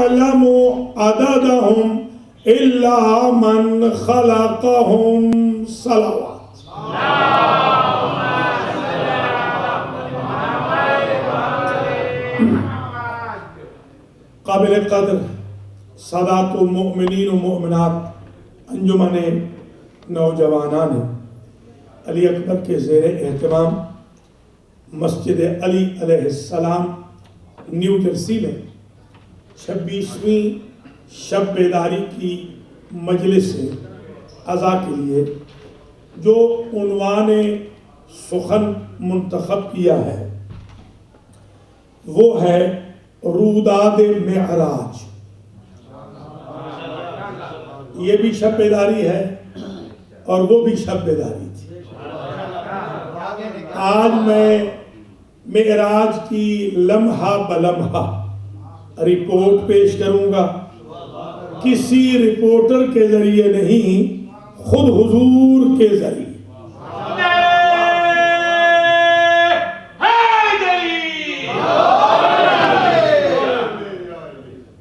يعلم عددهم إلا من خلقهم صلوات. قابل قدر سادات المؤمنین و مؤمنات انجمن نوجوانان علی اکبر کے زیر اہتمام مسجد علی علیہ السلام نیو جرسی میں 26ویں شب بیداری کی مجلس عزا کے لیے جو عنوان سخن منتخب کیا ہے وہ ہے روداد معراج. یہ بھی شب بیداری ہے اور وہ بھی شب بیداری تھی. آج میں معراج کی لمحہ بلمحہ رپورٹ پیش کروں گا. کسی رپورٹر کے ذریعے نہیں، خود حضور کے ذریعے.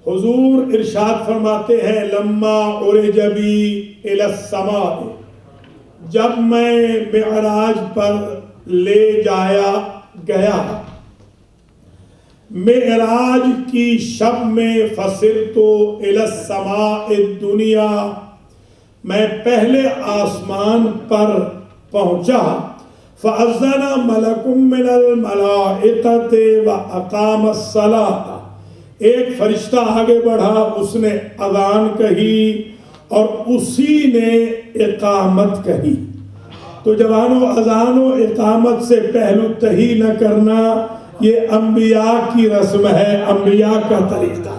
حضور ارشاد فرماتے ہیں لما عرج بی الی السماء، جب میں معراج پر لے جایا گیا معراج کی شب میں، فصرت الی السماء الدنیا، میں پہلے آسمان پر پہنچا. فأذن ملک من الملائکۃ وأقام الصلاۃ، ایک فرشتہ آگے بڑھا، اس نے اذان کہی اور اسی نے اقامت کہی. تو جوانوں، اذان و اقامت سے پہلو تہی نہ کرنا یہ انبیاء کی رسم ہے، انبیاء کا طریقہ.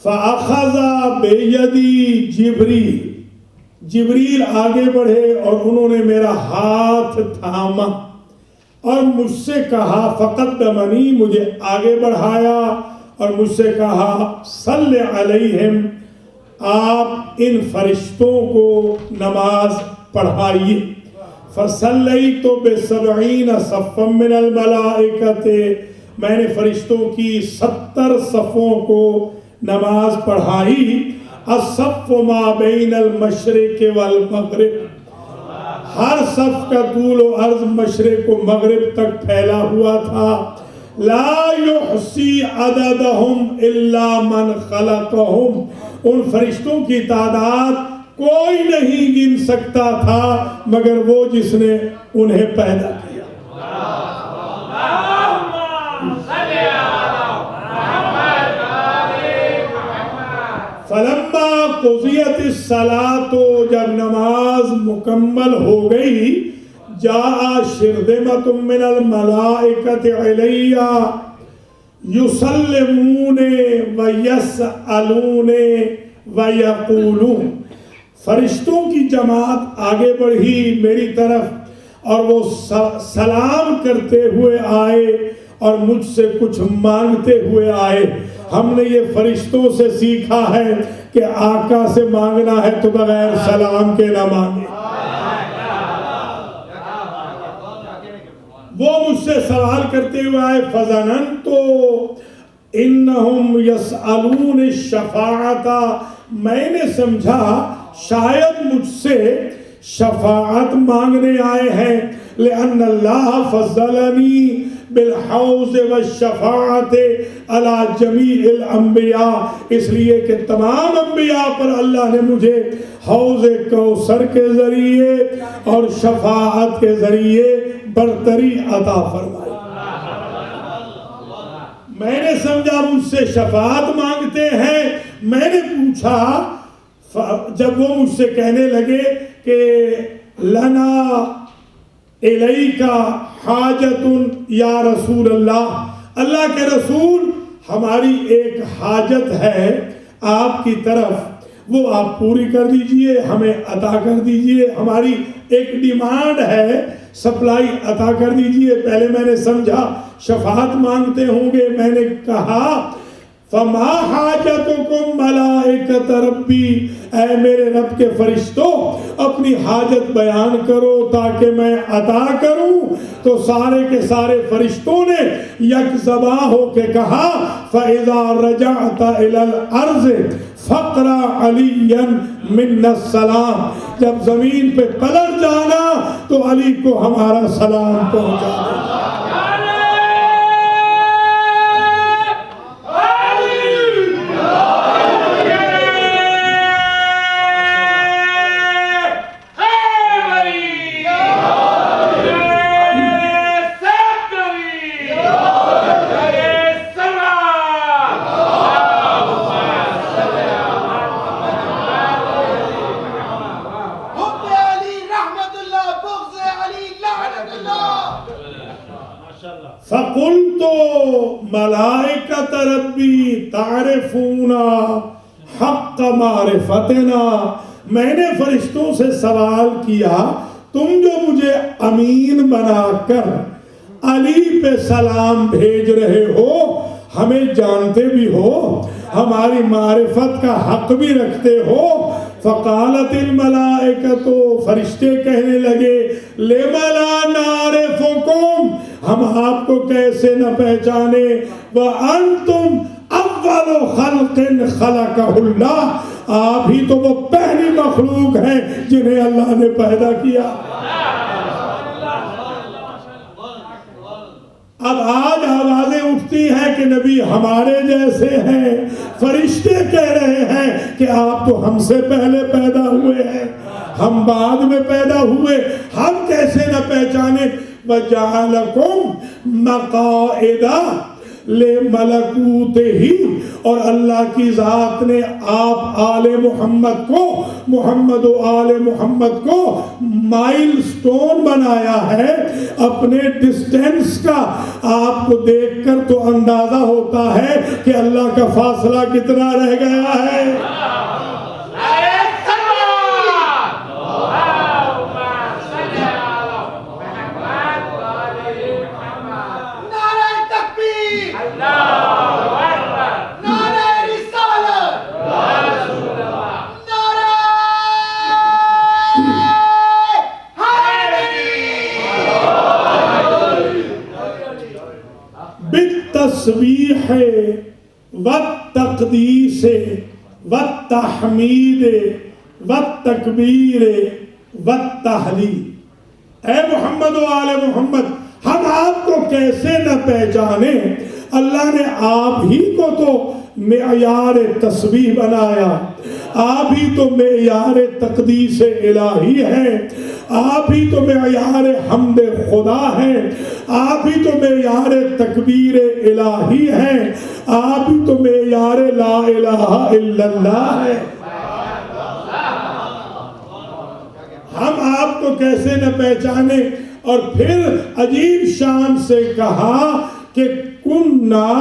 فَأَخَذَ بِيَدِي جبریل آگے بڑھے اور انہوں نے میرا ہاتھ تھاما اور مجھ سے کہا فَقَدَّمَنِي، مجھے آگے بڑھایا اور مجھ سے کہا صلی علیہم، آپ ان فرشتوں کو نماز پڑھائیے. فَصَلَّيْتُ بِسَبْعِينَ صَفًّا مِّنَ الْمَلَائِكَةِ، میں نے فرشتوں کی 70 صفوں کو نماز پڑھائی. الصف ما بین المشرق والمغرب، ہر صف کا طول و عرض مشرق و مغرب تک پھیلا ہوا تھا. لا یحصی عددہم الا من خلقہم، ان فرشتوں کی تعداد کوئی نہیں گن سکتا تھا مگر وہ جس نے انہیں پیدا کیا. فلما قضیت الصلاۃ، جب نماز مکمل ہو گئی، جاء شرذمۃ من الملائکۃ علی یسلمون ویسألون ویقولون، فرشتوں کی جماعت آگے بڑھی میری طرف اور وہ سلام کرتے ہوئے آئے اور مجھ سے کچھ مانگتے ہوئے آئے. ہم نے یہ فرشتوں سے سیکھا ہے کہ آقا سے مانگنا ہے تو بغیر سلام کے نہ مانگے. وہ مجھ سے سوال کرتے ہوئے آئے. فَظَنَنْتُ إِنَّهُمْ يَسْأَلُونِ الشَّفَاعَةَ، میں نے سمجھا شاید مجھ سے شفاعت مانگنے آئے ہیں. لِأَنَّ اللَّهَ فَضَّلَنِي بالحوض والشفاعت علی جمیع الانبیاء، اس لیے کہ تمام انبیاء پر اللہ نے مجھے حوض کوثر کے ذریعے اور شفاعت کے ذریعے برتری عطا فرمائی. میں نے سمجھا مجھ سے شفاعت مانگتے ہیں. میں نے پوچھا، جب وہ مجھ سے کہنے لگے کہ لنا الیکا حاجت یا رسول اللہ، اللہ کے رسول ہماری ایک حاجت ہے آپ کی طرف، وہ آپ پوری کر دیجئے، ہمیں عطا کر دیجئے. ہماری ایک ڈیمانڈ ہے سپلائی عطا کر دیجئے۔ پہلے میں نے سمجھا شفاعت مانگتے ہوں گے، میں نے کہا فما حاجتکم ملائکۃ ربی، اے میرے رب کے فرشتوں اپنی حاجت بیان کرو تاکہ میں عطا کروں۔ تو سارے کے سارے فرشتوں نے یک زباں ہو کے کہا فَإِذَا رَجَعْتَ إِلَى الْأَرْضِ فَقْرَأْ عَلِيًّا مِنَّ السَّلَامِ، جب زمین پہ پلٹ جانا تو علی کو ہمارا سلام پہنچا دینا۔ فَقُلْتُ مَلَائِكَةَ رَبِّي تَعْرِفُونَ حَقَّ مَعْرِفَتِنَا، میں نے فرشتوں سے سوال کیا تم جو مجھے امین بنا کر علی پہ سلام بھیج رہے ہو، ہمیں جانتے بھی ہو، ہماری معرفت کا حق بھی رکھتے ہو۔ فقالت الملائکۃ، فرشتے کہنے لگے لِمَ لَا نَعْرِفُكُمْ، ہم آپ کو کیسے نہ پہچانے، وَأَنْتُمْ أَوَّلُ خَلْقٍ خَلَقَهُ اللَّهُ، آپ ہی تو وہ پہلی مخلوق ہیں جنہیں اللہ نے پیدا کیا۔ اب آج آوازیں اٹھتی ہیں کہ نبی ہمارے جیسے ہیں، فرشتے کہہ رہے ہیں کہ آپ تو ہم سے پہلے پیدا ہوئے ہیں، ہم بعد میں پیدا ہوئے، ہم کیسے نہ پہچانے۔ وَجَعَلَكُمْ مَقَائِدَ لِمَلَكُوتِهِ، اور اللہ کی ذات نے آپ آل محمد کو، محمد و آل محمد کو مائل سٹون بنایا ہے اپنے ڈسٹینس کا۔ آپ کو دیکھ کر تو اندازہ ہوتا ہے کہ اللہ کا فاصلہ کتنا رہ گیا ہے۔ بالتسبیح والتقدیس والتحمید والتکبیر والتحلیل، اے محمد و آل محمد ہم آپ کو کیسے نہ پہچانے، اللہ نے آپ ہی کو تو معیار تسبیح بنایا، آپ ہی تو معیار تقدیس الہی ہے، آپ ہی تو معیار حمد خدا ہے، آپ ہی تو معیار تکبیر الہی ہے، آپ ہی تو معیار لا الہ الا اللہ ہے۔ ہم آپ کو کیسے نہ پہچانے۔ اور پھر عجیب شان سے کہا کہ کننا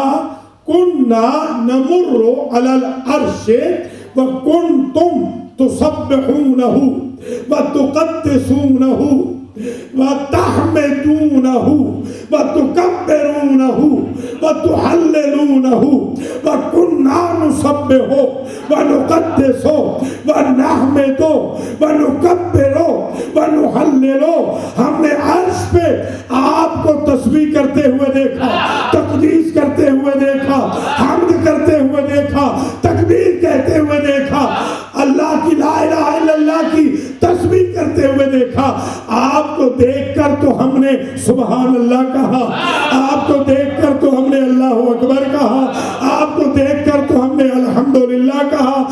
نمر علی العرش وکنتم تسبحونہ وتقدسونہ وتحمدونہ وتکبرونہ وتحللونہ وکننا نسبح ونقدس ونحمد ونکبر ونحلل، ہم نے عرش پہ آپ کو تسبیح کرتے ہوئے دیکھا، تقدیس کرتے ہوئے دیکھا، حمد کرتے ہوئے دیکھا، تکبیر کہتے ہوئے دیکھا، اللہ کی لا الہ الا اللہ کی تسبیح کرتے ہوئے دیکھا۔ آپ کو دیکھ کر تو ہم نے سبحان اللہ کہا، آپ کو دیکھ کر تو ہم نے اللہ اکبر کہا، آپ کو دیکھ کر تو ہم نے الحمدللہ کہا،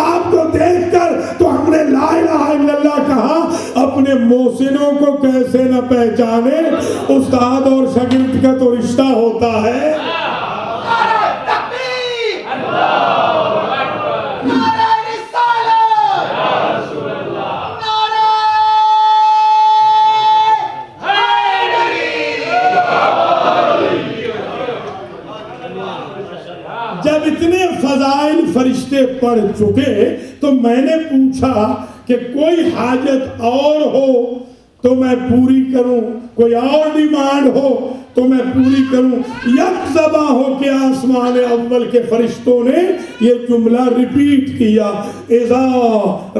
آپ کو دیکھ کر تو ہم نے لا الہ الا اللہ کہا۔ اپنے محسنوں کو کیسے نہ پہچانے، استاد اور شاگرد کا تو رشتہ ہوتا ہے۔ جب اتنے فضائل فرشتے پڑھ چکے تو میں نے پوچھا کہ کوئی حاجت اور ہو تو میں پوری کروں، کوئی اور ڈیمانڈ ہو تو میں پوری کروں۔ یک زباں ہو کے آسمان اول کے فرشتوں نے یہ جملہ ریپیٹ کیا، اذا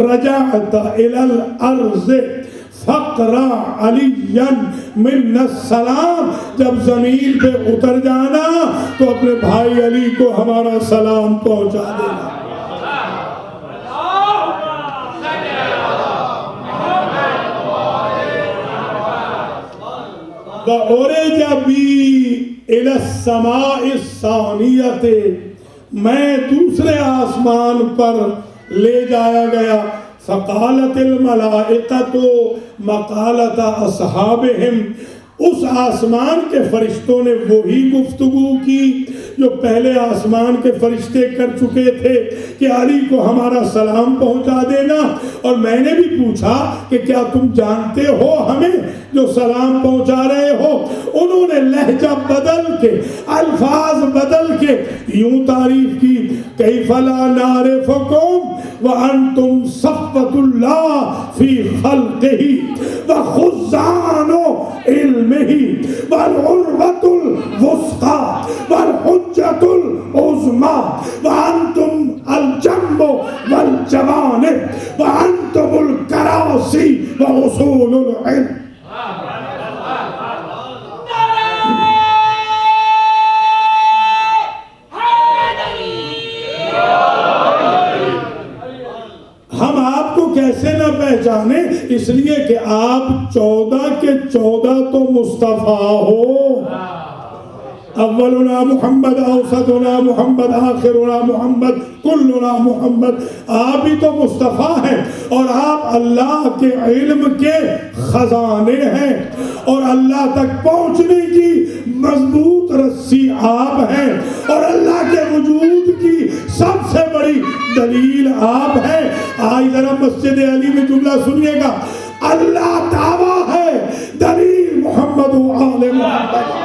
رجعت الی الارض فقرا علی من السلام، جب زمین پہ اتر جانا تو اپنے بھائی علی کو ہمارا سلام پہنچا دینا۔ وَأُرِجَ بِي إِلَى السَّمَاءِ الثَّانِيَةِ، میں دوسرے آسمان پر لے جایا گیا۔ فقالت الملائکۃ مقالۃ اصحابہم، اس آسمان کے فرشتوں نے وہی گفتگو کی جو پہلے آسمان کے فرشتے کر چکے تھے کہ علی کو ہمارا سلام پہنچا دینا۔ اور میں نے بھی پوچھا کہ کیا تم جانتے ہو ہمیں جو سلام پہنچا رہے ہو؟ انہوں نے لہجہ بدل کے، الفاظ بدل کے یوں تعریف کی، کیف لا نعرفکم وانتم صفوۃ اللہ فی خلقہ وخزان علمہ والعروۃ الوثقی والحجۃ العظمیٰ وانتم الجنب والجوانب وانتم الکراسی واصول العلم۔ ہم آپ کو کیسے نہ پہچانے؟ اس لیے کہ آپ 14 کے 14 تو مصطفیٰ ہو۔ اولنا محمد، اوسطنا محمد، آخرنا محمد، کلنا محمد۔ آپ ہی تو مصطفیٰ ہیں، اور آپ اللہ کے علم کے خزانے ہیں، اور اللہ تک پہنچنے کی مضبوط رسی آپ ہیں، اور اللہ کے وجود کی سب سے بڑی دلیل آپ ہیں۔ آج ذرا مسجد علی میں جملہ سنیے گا، اللہ دعویٰ ہے، دلیل محمد و آل محمد۔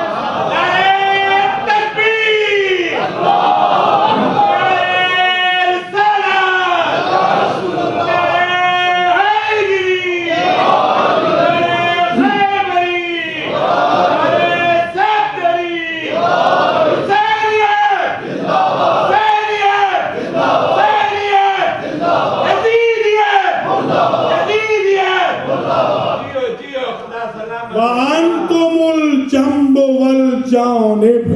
وَأَنْتُمُ الْجَنْبُ وَالْجَانِبُ،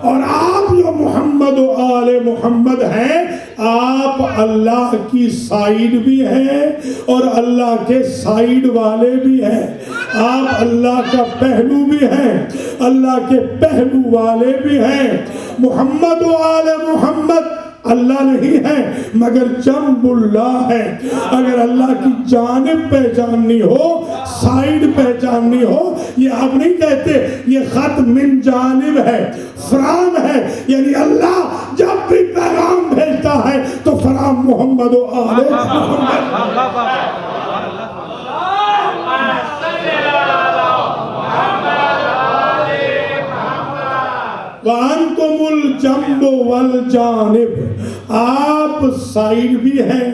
اور آپ جو محمد و آل محمد ہیں، آپ اللہ کی سائیڈ بھی ہیں اور اللہ کے سائیڈ والے بھی ہیں۔ آپ اللہ کا پہلو بھی ہیں، اللہ کے پہلو والے بھی ہیں۔ محمد و آل محمد اللہ نہیں ہے مگر جنب اللہ ہے۔ اگر اللہ کی جانب پہچاننی ہو، سائیڈ پہچاننی ہو، یہ آپ نہیں کہتے یہ خط من جانب ہے، فرام ہے، یعنی اللہ جب بھی پیغام بھیجتا ہے تو فرام محمد و آل محمد۔ وَأَنْتُمُ الْجَنْبُ وَالْجَانِبُ، آپ سائیڈ بھی ہیں،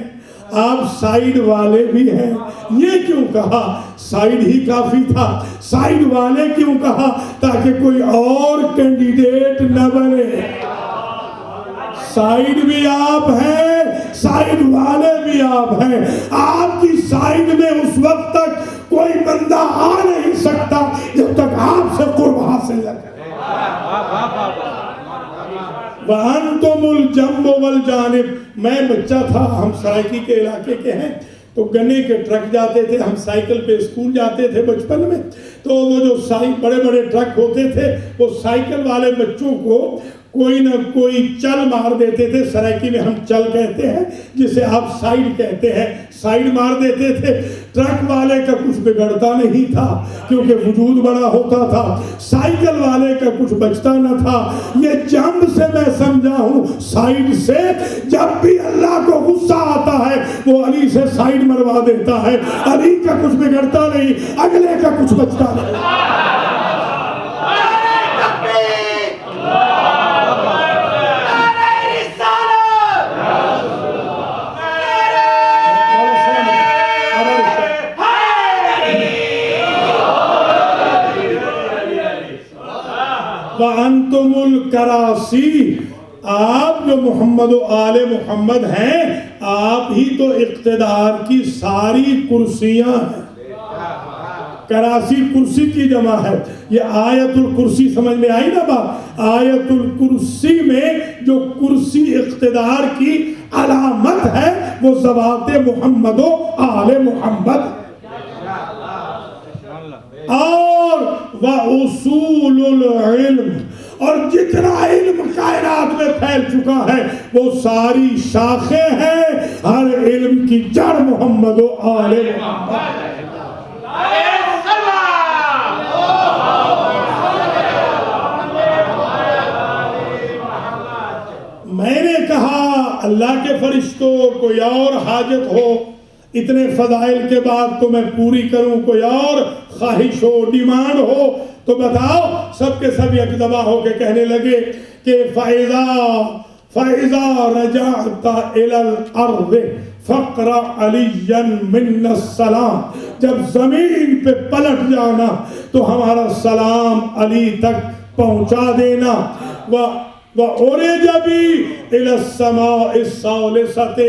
آپ سائیڈ والے بھی ہیں۔ یہ کیوں کہا؟ سائیڈ ہی کافی تھا۔ سائیڈ والے کیوں کہا؟ تاکہ کوئی اور کینڈیڈیٹ نہ بنے۔ سائیڈ بھی آپ ہیں، سائیڈ والے بھی آپ ہیں۔ آپ کی سائیڈ میں اس وقت تک کوئی بندہ آ نہیں سکتا جب تک آپ سے قرب حاصل نہ کرے۔ وَأَنْتُمُ الْجَنْبُ وَالْجَانِبُ، میں بچہ تھا، ہم سرائکی کے علاقے کے ہیں، تو گنے کے ٹرک جاتے تھے، ہم سائیکل پہ اسکول جاتے تھے بچپن میں، تو وہ جو بڑے بڑے ٹرک ہوتے تھے وہ سائیکل والے بچوں کو کوئی نہ کوئی چل مار دیتے تھے۔ سرائکی میں ہم چل کہتے ہیں، جسے آپ سائیڈ کہتے ہیں، سائیڈ مار دیتے تھے۔ ٹرک والے کا کچھ بگڑتا نہیں تھا کیونکہ وجود بڑا ہوتا تھا، سائیکل والے کا کچھ بچتا نہ تھا۔ یہ جنب سے میں سمجھا ہوں، سائیڈ سے جب بھی اللہ کو غصہ آتا ہے وہ علی سے سائیڈ مروا دیتا ہے۔ علی کا کچھ بگڑتا نہیں، اگلے کا کچھ بچتا نہیں۔ انتم الکراسی، آپ جو محمد و آل محمد ہیں، آپ ہی تو اقتدار کی ساری کرسیاں ہیں۔ کراسی کرسی کی جمع ہے۔ یہ آیت الکرسی سمجھ میں آئی نا بات؟ آیت الکرسی میں جو کرسی اقتدار کی علامت ہے وہ ذوات محمد و آل محمد، اور وَأُصُولُ الْعِلْمِ، اور جتنا علم کائنات میں پھیل چکا ہے وہ ساری شاخیں ہیں، ہر علم کی جڑ محمد و آل محمد۔ میں نے کہا اللہ کے فرشتوں کوئی اور حاجت ہو اتنے فضائل کے بعد تو میں پوری کروں، کوئی اور خواہش ہو، ڈیمانڈ ہو تو بتاؤ۔ سب کے سب یک دبا ہو کے کہنے لگے کہ فَإِذَا رَجَعْتَ إِلَى الْأَرْضِ فَقْرَأْ عَلِيًّا مِنَّ السَّلَامِ، جب زمین پہ پلٹ جانا تو ہمارا سلام علی تک پہنچا دینا۔ وَعُرِجَ بِي إِلَى السَّمَاءِ الثَّالِثَةِ،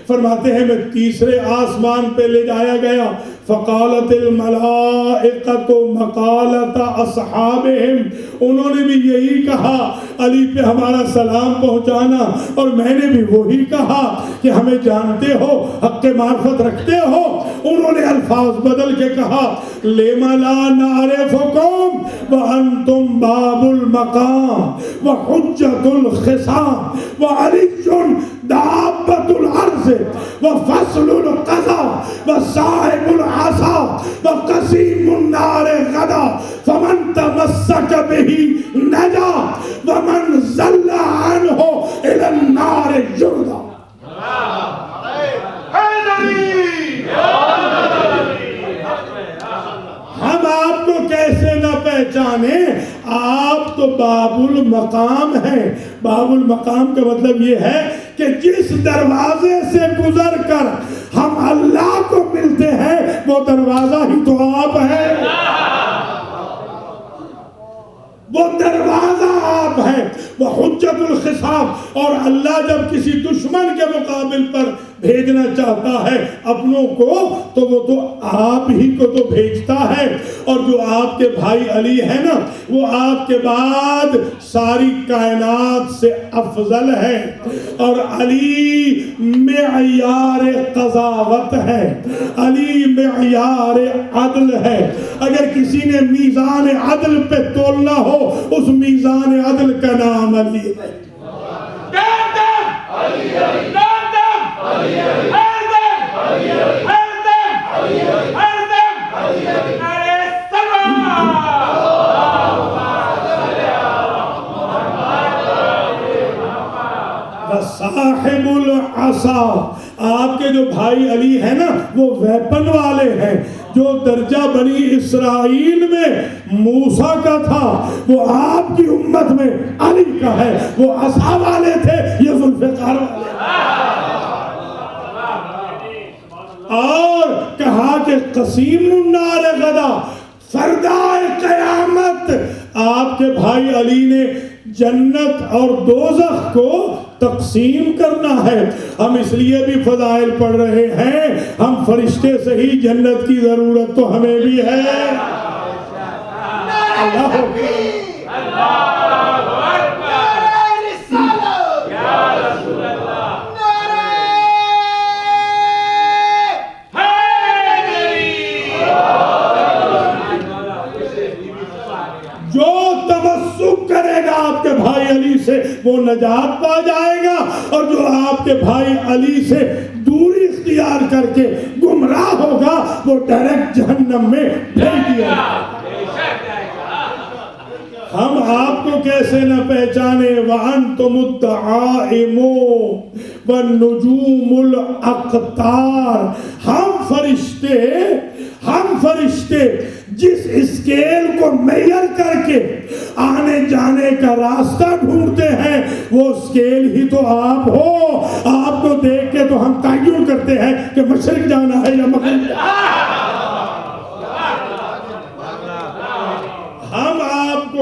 فرماتے ہیں میں تیسرے آسمان پہ لے جایا گیا۔ فقالت الملائکۃ مقالۃ اصحابہم، انہوں نے بھی یہی کہا علی پہ ہمارا سلام پہنچانا، اور میں نے بھی وہی کہا کہ ہمیں جانتے ہو، حق معرفت رکھتے ہو۔ انہوں نے الفاظ بدل کے کہا لِمَ لَا نَعْرِفُكُمْ وَأَنْتُمْ بَابُ الْمَقَامِ وَحُجَّةُ الْخِصَامِ وَعَلِيٌّ دَابَّةُ الْأَرْضِ وَفَصْلُ الْقَضَاءِ وَصَاحِبُ الْعَصَا وَقَسِيمُ النَّارِ غَدًا فَمَنْ تَمَسَّكَ بِهِ نَجَا وَمَنْ زَلَّ عَنْهُ إِلَى النَّارِ جُرْدًا۔ ہم آپ کو کیسے نہ پہچانے؟ آپ تو باب المقام ہیں۔ باب المقام کا مطلب یہ ہے کہ جس دروازے سے گزر کر ہم اللہ کو ملتے ہیں وہ دروازہ ہی تو آپ ہیں، وہ دروازہ آپ ہیں۔ وہ حجت الخصام، اور اللہ جب کسی دشمن کے مقابل پر بھیجنا چاہتا ہے اپنوں کو تو وہ تو آپ ہی کو تو بھیجتا ہے۔ اور جو آپ کے بھائی علی ہے نا، وہ آپ کے بعد ساری کائنات سے افضل ہے، اور علی معیار قضاوت ہے، علی معیار عدل ہے۔ اگر کسی نے میزان عدل پہ تولنا ہو اس میزان عدل کا نام علی ہے۔ صاحب العصا، آپ کے جو بھائی علی ہیں نا وہ ویپن والے ہیں۔ جو درجہ بنی اسرائیل میں موسیٰ کا تھا وہ آپ کی امت میں علی کا ہے۔ وہ عصا والے تھے، یہ ذوالفقار والے۔ اور کہا کہ قسیم النار غدا، فردائے قیامت آپ کے بھائی علی نے جنت اور دوزخ کو تقسیم کرنا ہے۔ ہم اس لیے بھی فضائل پڑھ رہے ہیں، ہم فرشتے سے ہی جنت کی ضرورت تو ہمیں بھی ہے۔ اللہ جو تمسک کرے گا آپ کے بھائی علی سے وہ نجات پا جائے گا، اور جو آپ کے بھائی علی سے دوری اختیار کر کے گمراہ ہوگا وہ ڈائریکٹ جہنم میں بھیج دیا جائے گا۔ ہم آپ کو کیسے نہ پہچانے؟ وَأَنْتُمُ الدَّعَائِمُ وَالنُّجُومُ الْأَقْطَارِ، ہم فرشتے جس اسکیل کو میئر کر کے آنے جانے کا راستہ ڈھونڈتے ہیں وہ اسکیل ہی تو آپ ہو۔ آپ کو دیکھ کے تو ہم تعین کرتے ہیں کہ مشرق جانا ہے یا مغرب جانا ہے۔ ہم آپ کو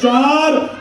4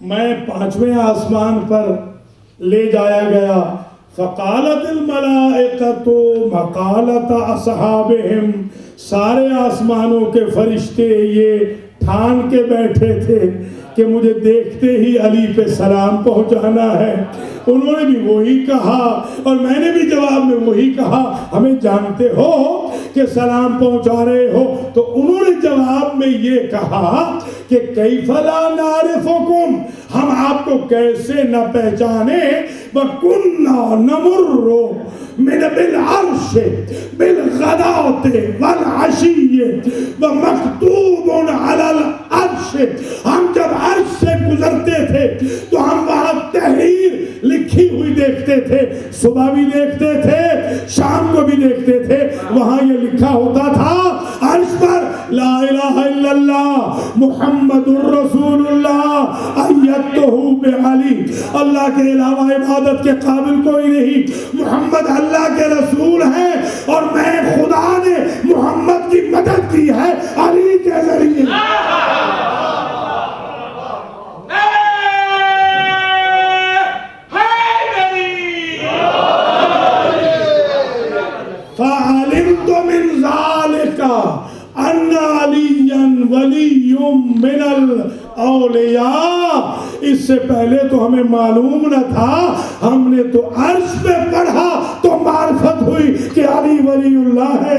میں 5ویں آسمان پر لے جایا گیا. فقالت الملائکۃ مقالۃ اصحابہم، سارے آسمانوں کے فرشتے یہ ٹھان کے بیٹھے تھے کہ مجھے دیکھتے ہی علی پہ سلام پہنچانا ہے. انہوں نے بھی وہی کہا اور میں نے بھی جواب میں وہی کہا، ہمیں جانتے ہو کہ سلام پہنچا رہے ہو. تو انہوں نے جواب میں یہ کہا کہ کیف لا نعرفکم، ہم آپ کو کیسے نہ پہچانے. وَكُنَّا نَمُرُّ مِنَ بِالْعَرْشِ بِالْغَدَاةِ وَالْعَشِيِّ وَمَكْتُوبٌ عَلَى الْعَرْشِ، ہم جب عرش سے گزرتے تھے تو ہم وہاں تحریر لکھی ہوئی دیکھتے تھے، صبح بھی دیکھتے تھے، شام کو بھی دیکھتے تھے. وہاں یہ لکھا ہوتا تھا عرش پر لا الہ الا اللہ محمد الرسول اللہ ایتہ بعلی، اللہ کے علاوہ عبادت کے قابل کوئی نہیں، محمد اللہ کے رسول ہیں اور میں خدا نے محمد کی مدد کی ہے علی کے ذریعے. فَعَلِمْتُ مِنْ ذَلِكَ أَنَّ عَلِيًّا وَلِيٌّ مِنَ الْأَوْلِيَاءِ. اس سے پہلے تو ہمیں معلوم نہ تھا، ہم نے تو عرش پہ پڑھا تو معرفت ہوئی کہ علی ولی اللہ ہے.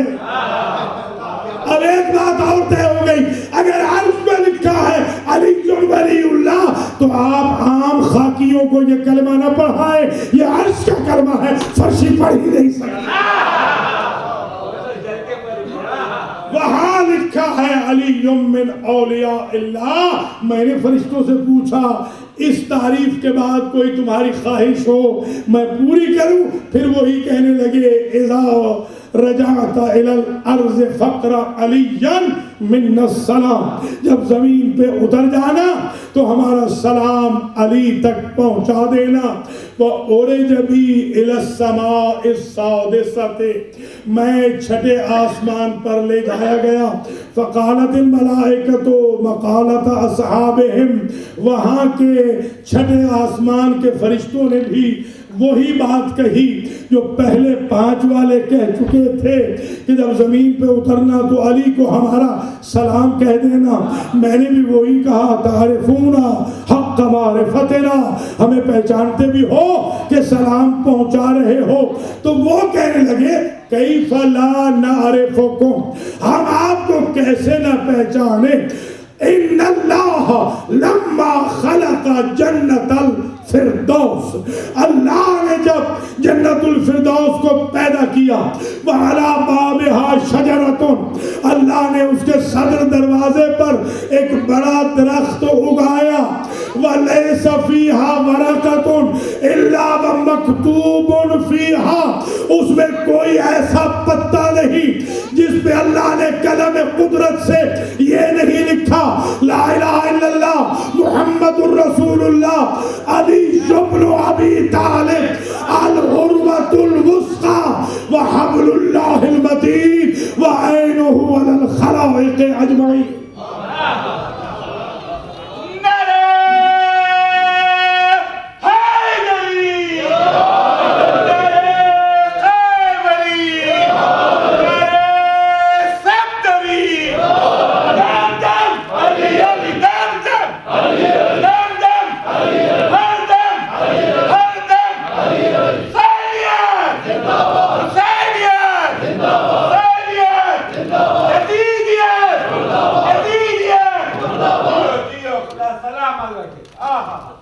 اب ایک بات اور طے ہو گئی، اگر عرش پہ لکھا ہے علی ولی اللہ تو آپ عام خاکیوں کو یہ کلمہ نہ پڑھائے، یہ عرش کا کلمہ ہے، فرشی پڑھ ہی نہیں سکتا. وہاں لکھا ہے علی من اولیاء اللہ. میں نے فرشتوں سے پوچھا اس تعریف کے بعد کوئی تمہاری خواہش ہو میں پوری کروں؟ پھر وہی کہنے لگے اذا رجعت الى الارض فقر علیًا من السلام، جب زمین پہ اتر جانا تو ہمارا سلام علی تک پہنچا دینا. وَأُرِجَ بِي إِلَى السَّمَاءِ السَّادِسَةِ، میں 6 آسمان پر لے جایا گیا. فَقَالَتِ الْمَلَائِكَةُ مَقَالَةَ أَصْحَابِهِمْ، وہاں کے 6 آسمان کے فرشتوں نے بھی وہی بات کہی جو پہلے 5 والے کہہ چکے تھے کہ جب زمین پہ اترنا تو علی کو ہمارا سلام کہہ دینا. میں نے بھی وہی کہا تعرفونا حق معرفتنا، ہمیں پہچانتے بھی ہو کہ سلام پہنچا رہے ہو. تو وہ کہنے لگے کیف لا نعرفکم، ہم آپ کو کیسے نہ پہچانے. ان اللہ لما خلق جنت الفردوس، اللہ نے جب جنت الفردوس کو پیدا کیا، وعلی بابہا شجرۃ، اللہ نے اس کے صدر دروازے پر ایک بڑا درخت اگایا. ولیس فیہا ورقۃ الا ومکتوب فیہا، اس میں کوئی ایسا پتا نہیں جس پہ اللہ نے قلم قدرت سے یہ نہیں لکھا لا الہ الا اللہ محمد الرسول اللہ علی ابن ابی طالب العروۃ الوثقی وحبل اللہ المتین وعینہ علی الخلائق اجمعین.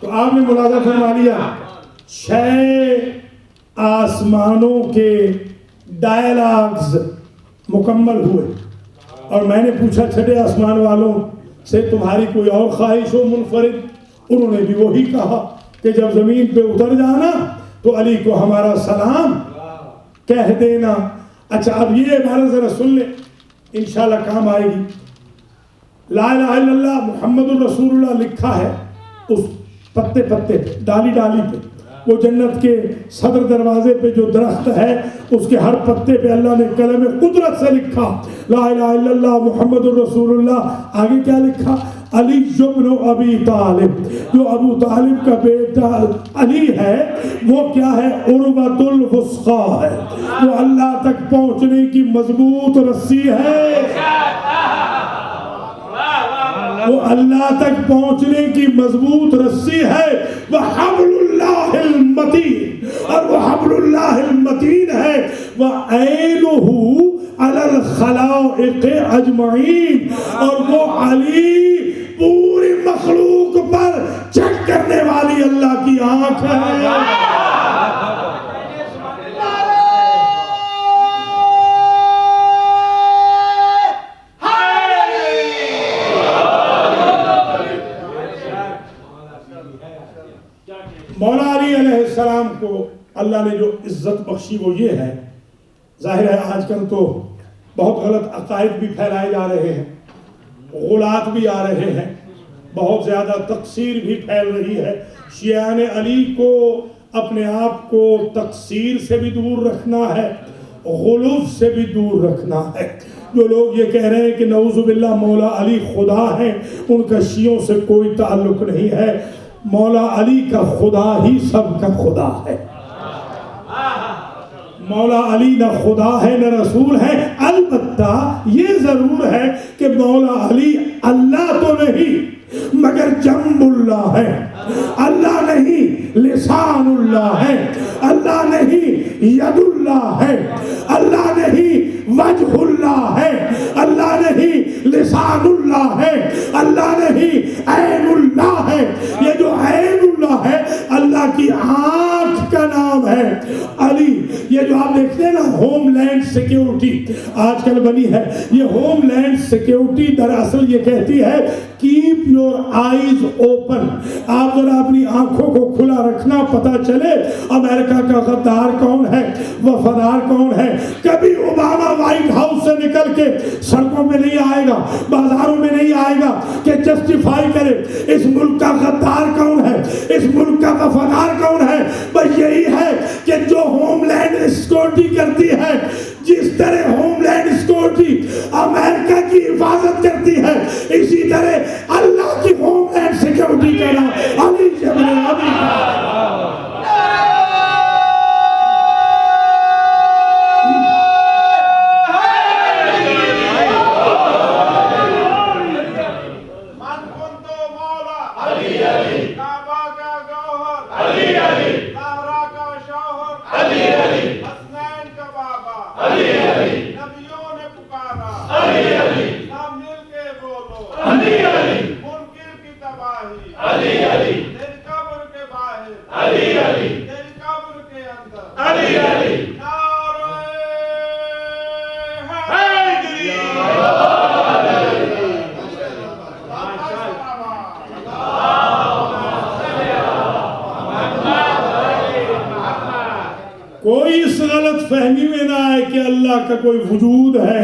تو آپ نے ملاحظہ فرما لیا 6 آسمانوں کے ڈائلاگز مکمل ہوئے اور میں نے پوچھا 6 آسمان والوں سے تمہاری کوئی اور خواہش ہو منفرد؟ انہوں نے بھی وہی کہا کہ جب زمین پہ اتر جانا تو علی کو ہمارا سلام کہہ دینا. اچھا اب یہ عبارت ذرا سن لیں، انشاءاللہ کام آئے گی. لا الہ الا اللہ محمد الرسول اللہ لکھا ہے اس پتے پتے پہ، ڈالی ڈالی پہ، وہ جنت کے صدر دروازے پہ جو درخت ہے اس کے ہر پتے پہ اللہ نے قلم قدرت سے لکھا لا الہ الا اللہ محمد الرسول اللہ. آگے کیا لکھا؟ علی ابن ابی طالب، جو ابو طالب کا بیٹا علی ہے وہ کیا ہے؟ عروۃ الوثقیٰ ہے، وہ اللہ تک پہنچنے کی مضبوط رسی ہے، وہ اللہ تک پہنچنے کی مضبوط رسی ہے، وہ حبل اللہ المتین، اور وہ حبل اللہ المتین ہے، وہ عینہ علی الخلائق اجمعین، اور وہ علی پوری مخلوق پر چیک کرنے والی اللہ کی آنکھ ہے۔ مولا علی علیہ السلام کو اللہ نے جو عزت بخشی وہ یہ ہے، ظاہر ہے آج کل تو بہت غلط عقائد بھی پھیلائے جا رہے ہیں، غلات بھی آ رہے ہیں، بہت زیادہ تقصیر بھی پھیل رہی ہے۔ شیعان علی کو اپنے آپ کو تقصیر سے بھی دور رکھنا ہے، غلو سے بھی دور رکھنا ہے۔ جو لوگ یہ کہہ رہے ہیں کہ نعوذ باللہ مولا علی خدا ہیں، ان کا شیعوں سے کوئی تعلق نہیں ہے۔ مولا علی کا خدا ہی سب کا خدا ہے۔ مولا علی نہ خدا ہے نہ رسول ہے، البتہ یہ ضرور ہے کہ مولا علی اللہ تو نہیں مگر جنب اللہ ہے، اللہ نہیں لسان اللہ ہے، اللہ نہیں ید اللہ ہے، اللہ نہیں وجہ اللہ ہے، اللہ نہیں لسان اللہ ہے، اللہ نہیں عین اللہ ہے۔ یہ جو عین اللہ ہے اللہ کی آنکھ کا نام ہے علی۔ یہ جو آپ دیکھتے ہیں نا ہوم لینڈ سیکیورٹی آج کل بنی ہے، یہ ہوم لینڈ سیکیورٹی دراصل یہ کہتی ہے کیپ یور آئیز اوپن، آپ ذرا اپنی آنکھوں کو کھلا رکھنا، پتہ چلے امریکہ کا غدار کون ہے، وفادار کون ہے۔ کبھی اوباما وائٹ ہاؤس سے نکل کے سڑکوں میں نہیں آئے گا، بازاروں میں نہیں آئے گا کہ جسٹیفائی کرے اس ملک کا غدار کون ہے، اس ملک کا وفادار کون ہے۔ بس یہی ہے کہ جو ہوم لینڈ سیکورٹی کرتی ہے، جس طرح ہوم لینڈ سیکورٹی امریکہ کی حفاظت کرتی ہے، اسی طرح اللہ کی ہوم لینڈ سیکورٹی کا نام علی ابن ابی طالب۔ کوئی اس غلط فہمی میں نہ آئے کہ اللہ کا کوئی وجود ہے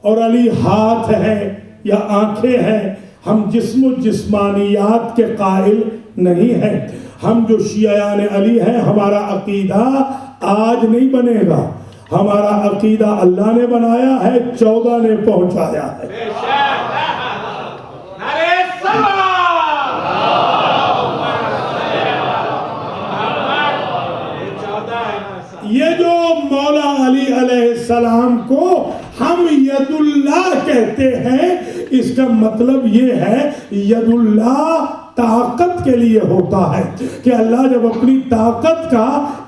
اور علی ہاتھ ہے یا آنکھیں ہیں۔ ہم جسم و جسمانیات کے قائل نہیں ہیں۔ ہم جو شیعان علی ہیں، ہمارا عقیدہ آج نہیں بنے گا، ہمارا عقیدہ اللہ نے بنایا ہے، 14 نے پہنچایا ہے۔ یہ جو مولا علی علیہ السلام کو ہم ید اللہ کہتے ہیں، اس کا مطلب یہ ہے ید اللہ طاقت کے لیے ہوتا ہے کہ اللہ جب اپنی طاقت کا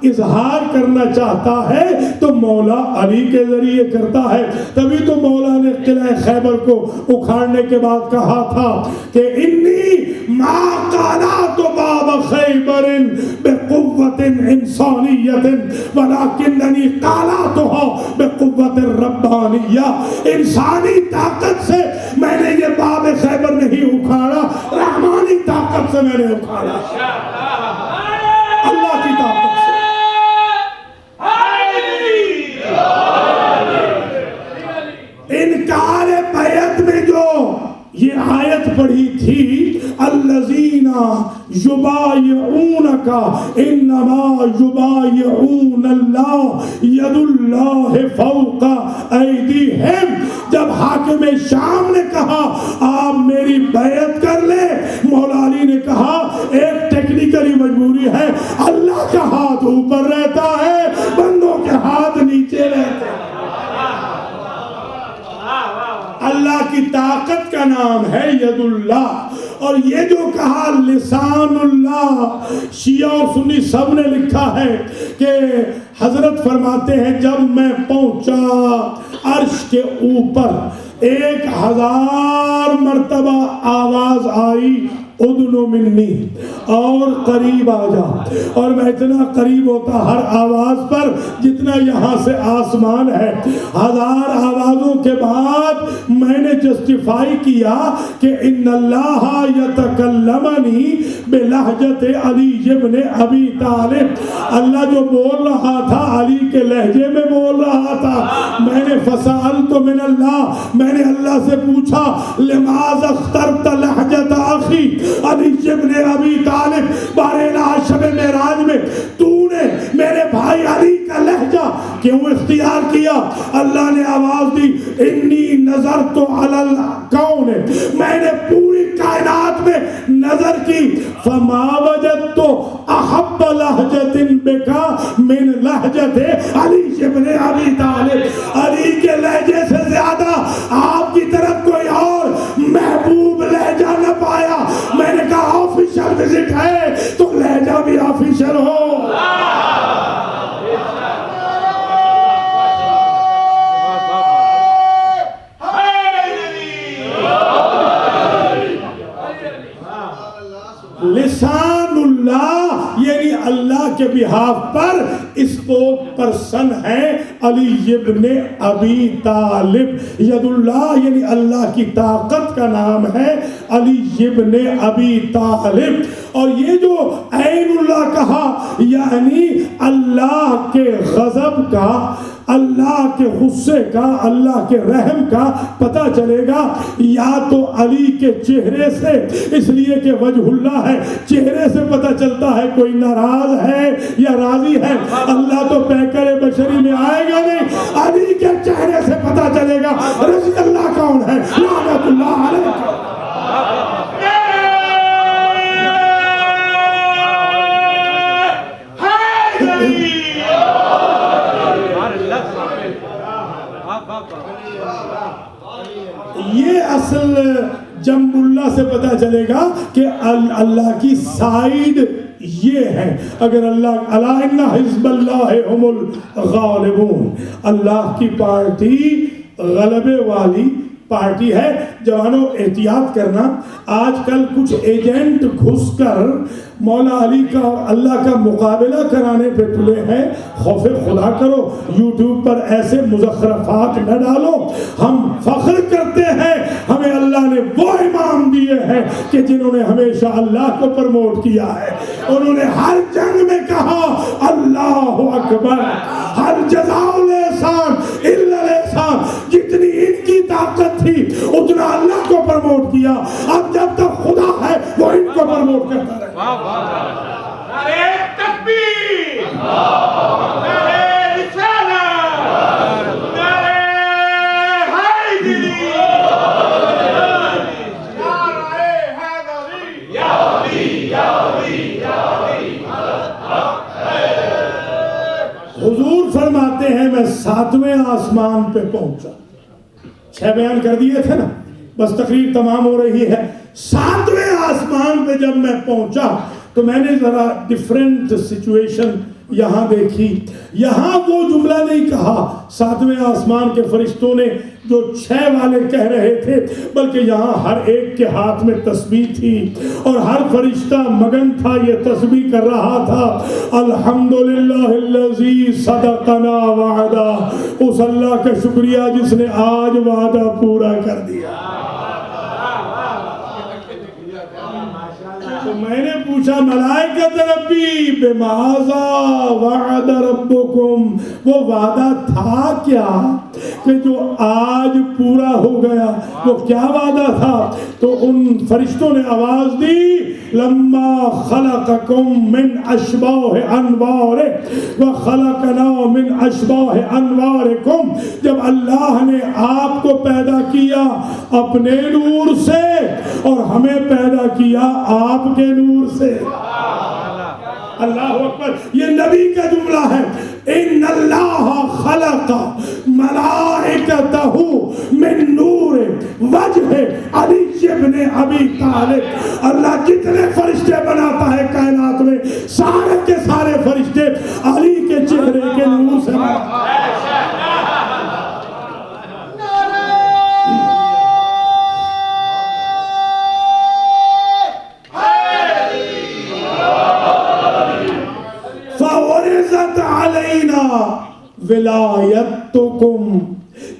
اظہار کرنا چاہتا ہے تو مولا علی کے ذریعے کرتا ہے۔ تبھی تو مولا نے قلعہ خیبر کو اکھاڑنے کے بعد کہا تھا کہ انی ما قالات باب خیبر بقوت انسانیت ولکننی قالاتها بقوت ربانیہ۔ انسانی طاقت سے میں نے یہ باب خیبر نہیں اکھاڑا، رحمانی طاقت سے میں نے اکھاڑا، اللہ کی طاقت سے۔ انکار بیعت میں جو یہ آیت پڑھی تھی، اللہ الذین یبایعونک انما یبایعون اللہ ید اللہ فوق ایدیہم. جب حاکم شام نے کہا آپ میری بیعت کر لیں، مولا علی نے کہا ایک ٹیکنیکلی مجبوری ہے، اللہ کا ہاتھ اوپر رہتا ہے، بندوں کے ہاتھ نیچے رہتے ہیں. اللہ کی طاقت کا نام ہے ید اللہ. اور یہ جو کہا لسان اللہ، شیعہ اور سنی سب نے لکھا ہے کہ حضرت فرماتے ہیں جب میں پہنچا عرش کے اوپر 1000 مرتبہ آواز آئی ادنو منی، اور قریب آ جا. اور میں اتنا قریب ہوتا ہر آواز پر جتنا یہاں سے آسمان ہے. 1000 آوازوں کے بعد میں نے جسٹیفائی کیا کہ ان اللہ یتکلمنی بلہجت علی ابن ابی طالب. اللہ جو بول رہا تھا علی کے لہجے میں بول رہا تھا. میں نے فسألت من اللہ، میں نے اللہ سے پوچھا لماذا اخترت لہجت اخی علی ابن ابی طالب. بارہ شب معراج میں تو نے میرے بھائی علی کا لہجہ کیوں اختیار کیا؟ اللہ نے آواز دی انی نظرت علی الکون، میں نے پوری کائنات میں نظر کی. فما وجدت احب لہجت بکا من لہجت علی ابن ابی طالب. علی کے لہجے سے زیادہ آپ کی طرف کوئی اور محبوب لہجہ نہ پایا. میں نے کہا آفیشل وزٹ ہے تو لہجہ بھی آفیشل ہو. لسان اللہ یعنی اللہ کے بہاف پر اسپوک پرسن ہے علی ابن ابی طالب. ید اللہ یعنی اللہ کی طاقت کا نام ہے علی ابن ابی طالب. اور یہ جو عین اللہ کہا یعنی اللہ کے غضب کا، اللہ کے غصے کا، اللہ کے رحم کا پتہ چلے گا یا تو علی کے چہرے سے، اس لیے کہ وجہ اللہ ہے، چہرے سے پتہ چلتا ہے کوئی ناراض ہے یا راضی ہے. اللہ تو پیکر بشری میں آئے گا نہیں، علی کے چہرے سے پتہ چلے گا رضی اللہ کون ہے. لعنت اللہ علیہ. یہ اصل جنب اللہ سے پتہ چلے گا کہ اللہ کی سائیڈ یہ ہے. اگر اللہ الا ان حزب اللہ هم الغالبون، اللہ کی پارٹی غلبے والی پارٹی ہے. جوانوں احتیاط کرنا، آج کل کچھ ایجنٹ گھس کر مولا علی کا اور اللہ کا مقابلہ کرانے پہ تلے ہیں. خوف خدا کرو، یوٹیوب پر ایسے مزخرفات نہ ڈالو. ہم فخر کرتے ہیں ہمیں اللہ نے وہ امام دیے ہیں کہ جنہوں نے ہمیشہ اللہ کو پرموٹ کیا ہے. انہوں نے ہر جنگ میں کہا اللہ اکبر، ہر جزاء الاحسان الا الاحسان. جتنی ان کی طاقت تھی اتنا اللہ کو پرموٹ کیا. اب جب تک خدا ہے وہ ان کو پرموٹ کرتا رہے. نعرہ تکبیر، نعرہ رسالت، نعرہ حیدری، نعرہ حیدری، یا علی یا علی یا علی. حضور فرماتے ہیں میں 7ویں آسمان پہ پہنچا. 6 بیان کر دیے تھے نا، بس تقریر تمام ہو رہی ہے. 7ویں آسمان پہ جب میں پہنچا تو میں نے ذرا ڈیفرنٹ سچویشن یہاں دیکھی. یہاں وہ جملہ نہیں کہا 7ویں آسمان کے فرشتوں نے جو 6 والے کہہ رہے تھے، بلکہ یہاں ہر ایک کے ہاتھ میں تسبیح تھی اور ہر فرشتہ مگن تھا، یہ تسبیح کر رہا تھا الحمدللہ الذی صدقنا وعدہ. اس اللہ کا شکریہ جس نے آج وعدہ پورا کر دیا. تو میں نے پوچھا ملائکۃ ربی بماذا وعد ربکم، وہ وعدہ تھا کیا؟ کہ جو آج پورا ہو گیا وہ کیا وعدہ تھا؟ تو ان فرشتوں نے آواز دی لما خلقکم من اشباہ انوارہ وخلقنا من اشباہ انوارکم، جب اللہ نے آپ کو پیدا کیا اپنے نور سے اور ہمیں پیدا کیا آپ کے نور سے۔ اللہ اکبر، یہ نبی کا جملہ ہے، ان اللہ خلق ملائکتہ من نور وجہ علی ابن ابی طالب۔ اللہ جتنے فرشتے بناتا ہے کائنات میں سارے کے سارے فرشتے علی کے چہرے کے نور سے بناتا ہے۔ فَوَرِزَتْ عَلَيْنَا وِلَایَتُکُمْ،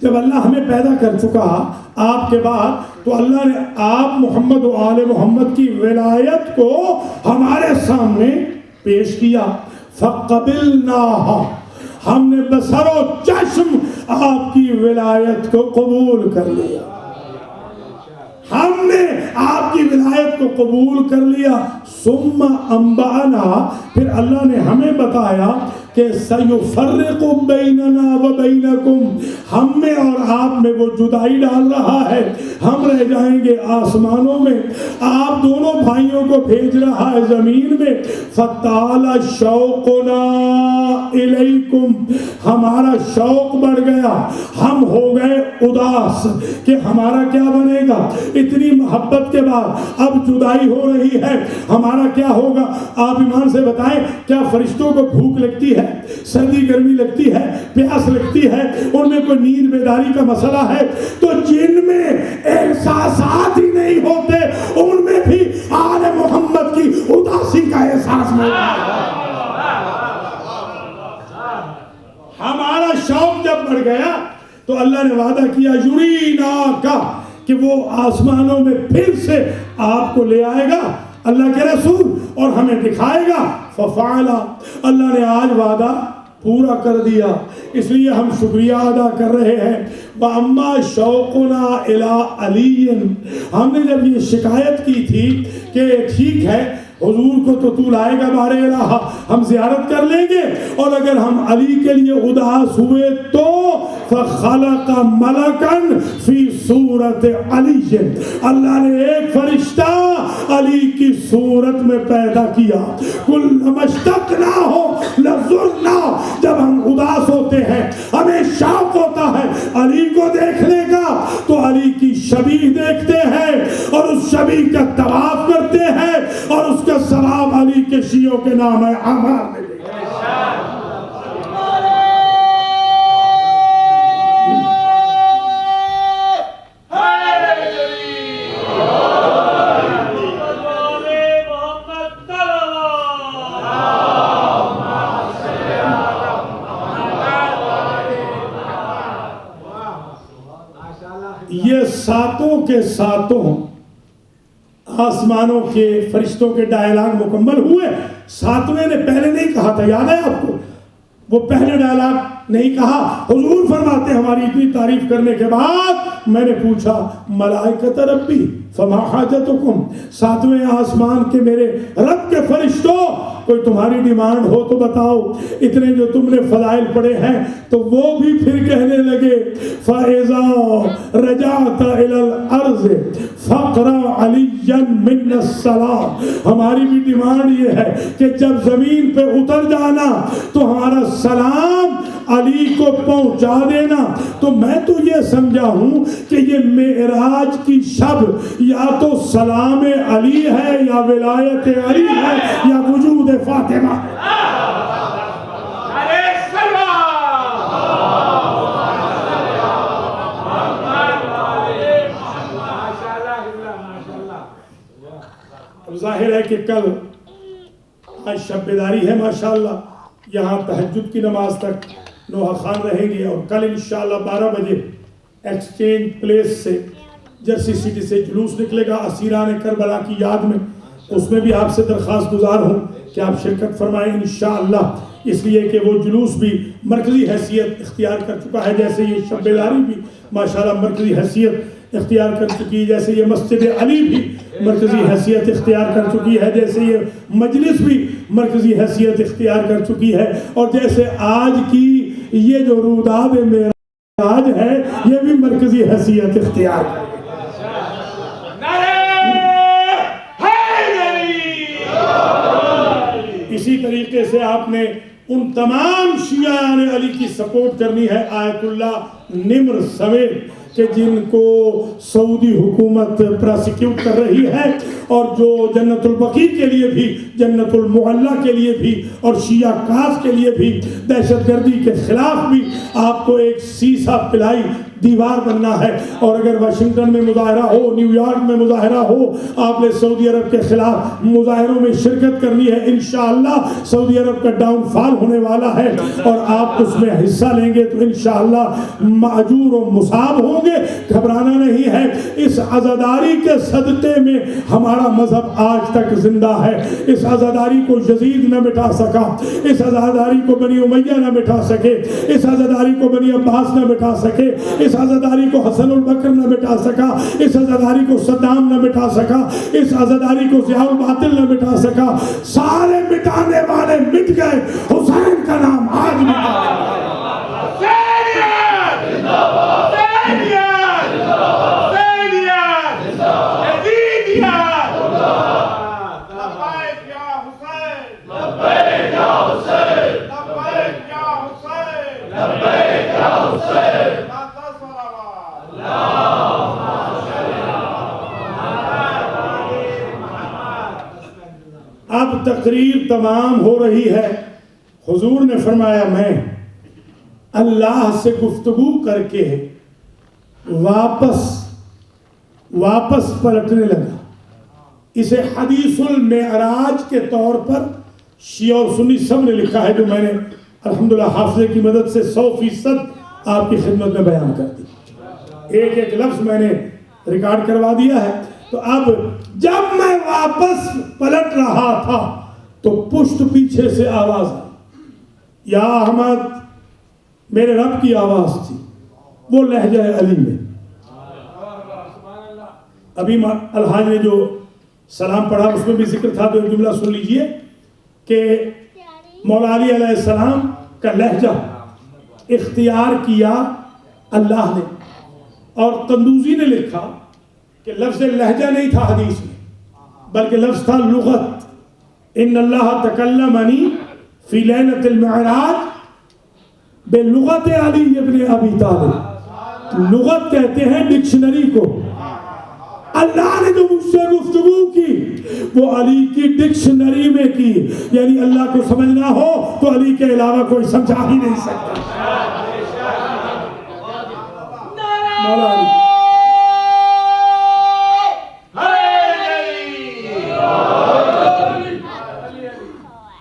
جب اللہ ہمیں پیدا کر چکا آپ کے بعد تو اللہ نے آپ محمد و آل محمد کی ولایت کو ہمارے سامنے پیش کیا۔ فَقَبِلْنَاهَا، ہم نے بصر و چشم آپ کی ولایت کو قبول کر لیا، ہم نے آپ کی ولایت کو قبول کر لیا۔ ثم انبأنا، پھر اللہ نے ہمیں بتایا کہ سیفرق بیننا و بینکم، ہم میں اور آپ میں وہ جدائی ڈال رہا ہے، ہم رہ جائیں گے آسمانوں میں، آپ دونوں بھائیوں کو بھیج رہا ہے زمین میں۔ فطال شوقنا الیکم، ہمارا شوق بڑھ گیا، ہم ہو گئے اداس کہ ہمارا کیا بنے گا، اتنی محبت کے بعد اب جدائی ہو رہی ہے، ہمارا کیا ہوگا؟ آپ ایمان سے بتائیں، کیا فرشتوں کو بھوک لگتی ہے، سردی گرمی لگتی ہے، پیاس لگتی ہے، ان میں کوئی نیند بیداری کا مسئلہ ہے؟ تو جن میں احساسات ہی نہیں ہوتے ان میں بھی آل محمد کی اداسی کا احساس ملتا ہے۔ ہمارا شوق جب بڑھ گیا تو اللہ نے وعدہ کیا یرینا کا، کہ وہ آسمانوں میں پھر سے آپ کو لے آئے گا اللہ کے رسول اور ہمیں دکھائے گا۔ ففعلا، اللہ نے آج وعدہ پورا کر دیا، اس لیے ہم شکریہ ادا کر رہے ہیں۔ وَأَمَّا شَوْقُنَا إِلَىٰ عَلِيٍّ، ہم نے جب یہ شکایت کی تھی کہ ٹھیک ہے حضور کو تو تو لائے گا بارے الہ، ہم زیارت کر لیں گے، اور اگر ہم علی کے لیے اداس ہوئے تو فَخَلَقَ مَلَكًا فِي صُورَةِ عَلِيٍّ، اللہ نے ایک فرشتہ علی کی صورت میں پیدا کیا۔ كُلَّمَا اشْتَقْنَاهُ لَزُرْنَا، جب ہم اداس ہوتے ہیں ہمیں شوق ہوتا ہے علی کو دیکھنے کا تو علی کی شبیہ دیکھتے ہیں اور اس شبیہ کا طواف کرتے ہیں اور اس کا ثواب علی کے شیعوں کے نام ہے اعمال میں۔ یہ ساتوں کے ساتوں آسمانوں کے فرشتوں کے ڈائلاگ مکمل ہوئے۔ ساتویں نے پہلے نہیں کہا تھا، یاد ہے آپ کو؟ وہ پہلے ڈائلاگ نہیں کہا۔ حضور فرماتے ہیں ہماری اتنی تعریف کرنے کے بعد میں نے پوچھا ملائکۃ ربی فما حاجتکم، ساتویں آسمان کے میرے رب کے فرشتوں کوئی تمہاری ڈیمانڈ ہو تو بتاؤ۔ اتنے جو تم نے فضائل پڑھے ہیں تو وہ بھی پھر کہنے لگے فَإِذَا رَجَعْتَ إِلَى الْأَرْضِ فَقْرَأْ عَلِيًّا مِنَّ السَّلَامِ، ہماری بھی ڈیمانڈ یہ ہے کہ جب زمین پہ اتر جانا تو ہمارا سلام علی کو پہنچا دینا۔ تو میں تو یہ سمجھا ہوں کہ یہ معراج کی شب یا تو سلام علی ہے یا ولایت علی ہے یا وجود فاطمہ ہے۔ اب ظاہر ہے کہ کل آج شب بیداری ہے ماشاءاللہ، یہاں تہجد کی نماز تک نوحہ خان رہیں گے، اور کل انشاءاللہ 12 بجے ایکسچینج پلیس سے جرسی سٹی سے جلوس نکلے گا اسیران کربلا کی یاد میں۔ اس میں بھی آپ سے درخواست گزار ہوں کہ آپ شرکت فرمائیں انشاءاللہ، اس لیے کہ وہ جلوس بھی مرکزی حیثیت اختیار کر چکا ہے، جیسے یہ شب بیداری بھی ماشاءاللہ مرکزی حیثیت اختیار کر چکی ہے، جیسے یہ مسجد علی بھی مرکزی حیثیت اختیار کر چکی ہے، جیسے یہ مجلس بھی مرکزی حیثیت اختیار کر چکی ہے، اور جیسے آج کی یہ جو روداد معراج ہے یہ بھی مرکزی حیثیت اختیار کر اسی طریقے سے آپ نے ان تمام شیعان علی کی سپورٹ کرنی ہے، آیت اللہ نمر سمیت، کہ جن کو سعودی حکومت پراسیکیوٹ کر رہی ہے، اور جو جنت البقیع کے لیے بھی، جنت المعلا کے لیے بھی، اور شیعہ کاس کے لیے بھی، دہشت گردی کے خلاف بھی آپ کو ایک سیسا پلائی دیوار بننا ہے۔ اور اگر واشنگٹن میں مظاہرہ ہو، نیو یارک میں مظاہرہ ہو، آپ نے سعودی عرب کے خلاف مظاہروں میں شرکت کرنی ہے، انشاءاللہ سعودی عرب کا ڈاؤن فال ہونے والا ہے، اور آپ اس میں حصہ لیں گے تو انشاءاللہ مأجور و مصاب ہوں گے۔ گھبرانا نہیں ہے، اس عزاداری کے صدقے میں ہمارا مذہب آج تک زندہ ہے۔ اس عزاداری کو یزید نہ مٹا سکا، اس عزاداری کو بنی امیہ نہ مٹا سکے، اس عزاداری کو بنی عباس نہ مٹا سکے، اس عزاداری کو حسن البکر نہ مٹا سکا، اس عزاداری کو صدام نہ مٹا سکا، اس عزاداری کو ضیاء الباطل نہ مٹا سکا۔ سارے مٹانے والے مٹ گئے، حسین کا نام آج مٹا ہے۔ اب تقریر تمام ہو رہی ہے، حضور نے فرمایا میں اللہ سے گفتگو کر کے واپس پلٹنے لگا۔ اسے حدیث المعراج کے طور پر شیعہ اور سنی سب نے لکھا ہے، جو میں نے الحمدللہ حافظے کی مدد سے 100% آپ کی خدمت میں بیان کر دی۔ ایک ایک لفظ میں نے ریکارڈ کروا دیا ہے۔ تو اب جب میں واپس پلٹ رہا تھا تو پشت پیچھے سے آواز آئی، یا احمد، میرے رب کی آواز تھی، وہ لہجہ علی میں۔ ابھی الحاج نے جو سلام پڑھا اس میں بھی ذکر تھا، تو ایک جملہ سن لیجئے کہ مولا علی علیہ السلام کا لہجہ اختیار کیا اللہ نے، اور قندوزی نے لکھا کہ لفظ لہجہ نہیں تھا حدیث میں، بلکہ لفظ تھا لغت۔ ان اللہ تکلمنی فی لیلۃ المعراج بلغت علی ابن ابی طالب۔ لغت کہتے ہیں ڈکشنری کو۔ اللہ نے جو مجھ سے گفتگو کی وہ علی کی ڈکشنری میں کی، یعنی اللہ کو سمجھنا ہو تو علی کے علاوہ کوئی سمجھا ہی نہیں سکتا۔ مولا علی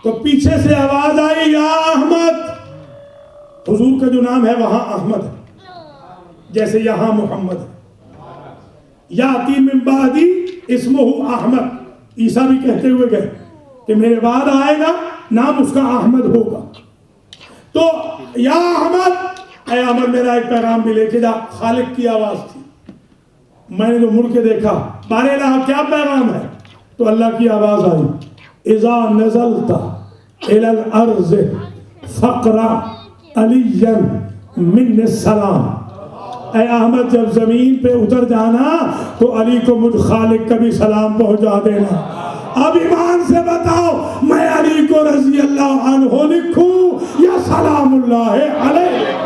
تو پیچھے سے آواز آئی، یا احمد۔ حضور کا جو نام ہے وہاں احمد ہے، جیسے یہاں محمد ہے۔ یاتی من بعدی اسمہ احمد، عیسیٰ بھی کہتے ہوئے گئے کہ میرے بعد آئے گا نام اس کا احمد ہوگا۔ تو یا احمد، اے احمد میرا ایک پیغام بھی لے کے جا۔ خالق کی آواز تھی، میں نے جو مڑ کے دیکھا، بارے اللہ کیا پیغام ہے؟ تو اللہ کی آواز آئی، اذا نزلت الى الارض فقرا علی من السلام۔ اے احمد جب زمین پہ اتر جانا تو علی کو مجھ خالق کا بھی سلام پہنچا دینا۔ اب ایمان سے بتاؤ، میں علی کو رضی اللہ عنہ لکھوں یا سلام اللہ علیہ؟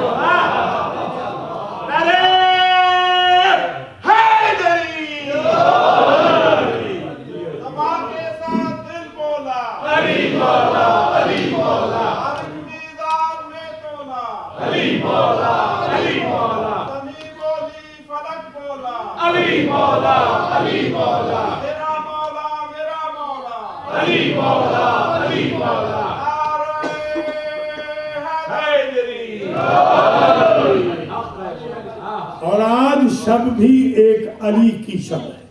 اور آج شب بھی ایک علی کی شب ہے۔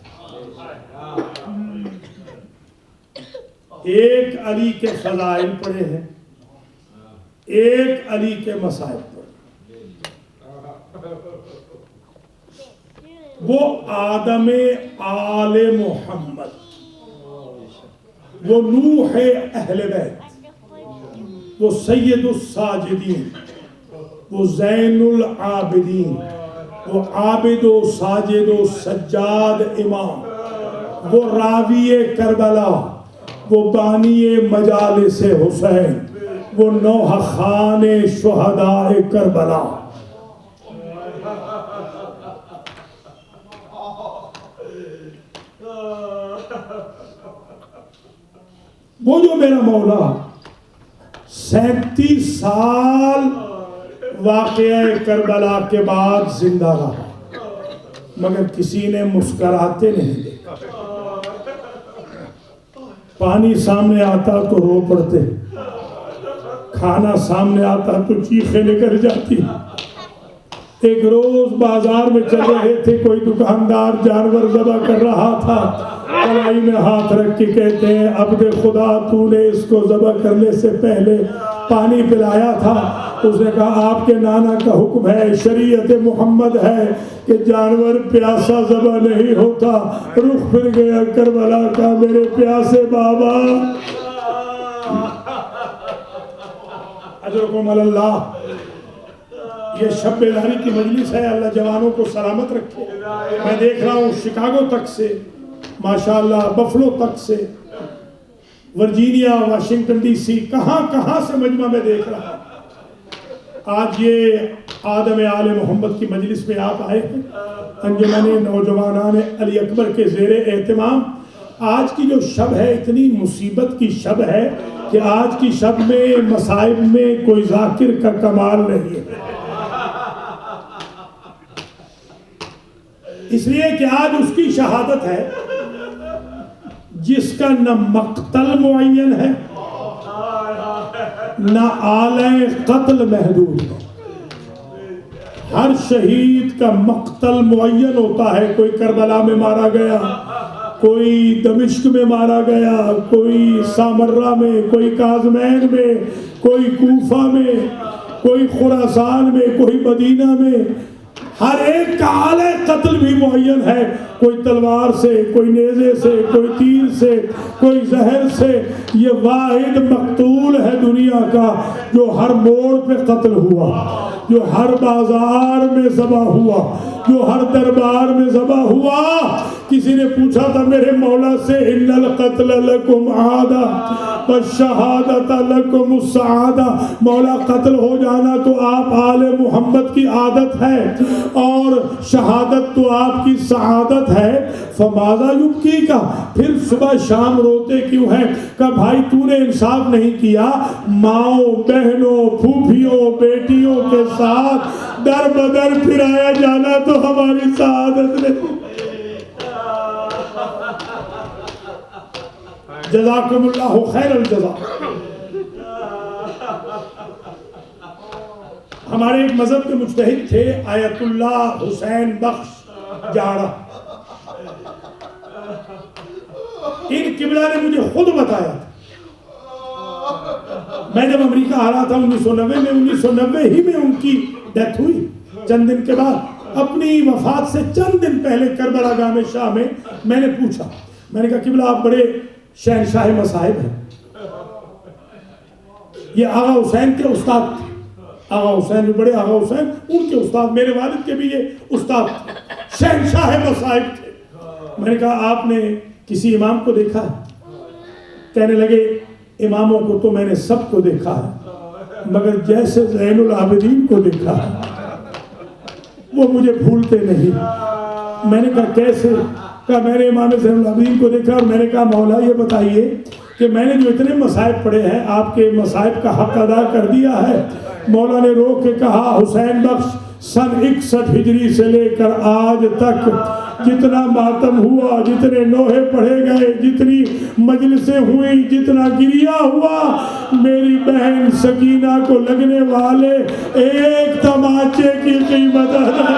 ایک علی کے فضائل پڑھے ہیں، ایک علی کے مصائب پڑھے۔ وہ آدم آل محمد، وہ نوح اہل بیت، وہ سید الساجدین، وہ زین العابدین، وہ عابد و ساجد و سجاد امام، وہ راوی کربلا، وہ بانی مجالس حسین، وہ نوح خان شہداء کربلا۔ وہ جو میرا مولا 37 سال واقعہ کربلا کے بعد زندہ رہا، مگر کسی نے مسکراتے نہیں دیکھا۔ پانی سامنے آتا تو رو پڑتے، کھانا سامنے آتا تو چیخیں نکل جاتی۔ ایک روز بازار میں چل رہے تھے، کوئی دکاندار جانور ذبح کر رہا تھا، کلائی میں ہاتھ رکھ کے کہتے ہیں عبد خدا تو نے اس کو ذبح کرنے سے پہلے پانی پلایا تھا؟ اس نے کہا آپ کے نانا کا حکم ہے، شریعت محمد ہے کہ جانور پیاسا ذبح نہیں ہوتا۔ رخ پھر گیا کربلا کا، میرے پیاسے بابا۔ اجرکم اللہ۔ یہ شب بیداری کی مجلس ہے، اللہ جوانوں کو سلامت رکھے۔ میں دیکھ رہا ہوں شکاگو تک سے، ماشاءاللہ بفلو تک سے، ورجینیا، واشنگٹن ڈی سی، کہاں کہاں سے مجمع میں دیکھ رہا ہوں۔ آج یہ آدم آل محمد کی مجلس میں آپ آئے ہیں، انجمن نوجوانان علی اکبر کے زیر اہتمام۔ آج کی جو شب ہے اتنی مصیبت کی شب ہے کہ آج کی شب میں مصائب میں کوئی ذاکر کا کمال نہیں ہے، اس لیے کہ آج اس کی شہادت ہے جس کا نہ مقتل معین ہے نہ آلہ قتل محدود ہے۔ ہر شہید کا مقتل معین ہوتا ہے، کوئی کربلا میں مارا گیا، کوئی دمشق میں مارا گیا، کوئی سامرہ میں، کوئی کاظمین میں، کوئی کوفہ میں، کوئی خراسان میں، کوئی مدینہ میں۔ ہر ایک کا آلہ قتل بھی معین ہے، کوئی تلوار سے، کوئی نیزے سے، کوئی تیر سے، کوئی زہر سے۔ یہ واحد مقتول ہے دنیا کا جو ہر موڑ پہ قتل ہوا، جو ہر بازار میں ذبح ہوا، جو ہر دربار میں ذبح ہوا۔ کسی نے پوچھا تھا میرے مولا سے ان القتل لکم عادہ والشہادت لکم السعادہ، مولا قتل ہو جانا تو آپ آل محمد کی عادت ہے اور شہادت تو آپ کی سعادت ہے۔ فماذا یبکی کا، پھر صبح شام روتے کیوں ہیں؟ کہ بھائی تو نے انصاف نہیں کیا، ماؤں بہنوں پھوپھیوں بیٹیوں کے ساتھ در بدر پھرایا جانا تو ہماری سعادت نہیں۔ جزاکم اللہ خیر الجزا۔ ہمارے ایک مذہب کے مجتہد تھے آیت اللہ حسین بخش جاڑا، ان قبلہ نے مجھے خود بتایا تھا۔ میں جب امریکہ آ رہا تھا 1990 میں، 1990 ہی میں ان کی ڈیتھ ہوئی۔ چند دن کے بعد، اپنی وفات سے چند دن پہلے کربلا گاہ شاہ میں میں نے پوچھا، میں نے کہا قبلہ آپ بڑے شہنشاہ مصائب ہیں۔ یہ آغا حسین کے استاد تھے، آغا حسین بھی بڑے آغا حسین، ان کے استاد، میرے والد کے بھی یہ استاد تھے، شہنشاہ مصائب تھے۔ میں نے کہا آپ نے کسی امام کو دیکھا ہے؟ کہنے لگے اماموں کو تو میں نے سب کو دیکھا ہے، مگر جیسے زین العابدین کو دیکھا ہے وہ مجھے بھولتے نہیں۔ میں نے کہا کیسے؟ کہا میں نے امام زین العابدین کو دیکھا، اور میں نے کہا مولا یہ بتائیے کہ میں نے جو اتنے مصائب پڑھے ہیں آپ کے مصائب کا حق ادا کر دیا ہے؟ مولا نے رو کے کہا حسین بخش سن 61 ہجری سے لے کر آج تک جتنا ماتم ہوا، جتنے نوحے پڑھے گئے، جتنی مجلسیں ہوئیں، جتنا گریہ ہوا، میری بہن سکینہ کو لگنے والے ایک تماچے کی قیمت ہے۔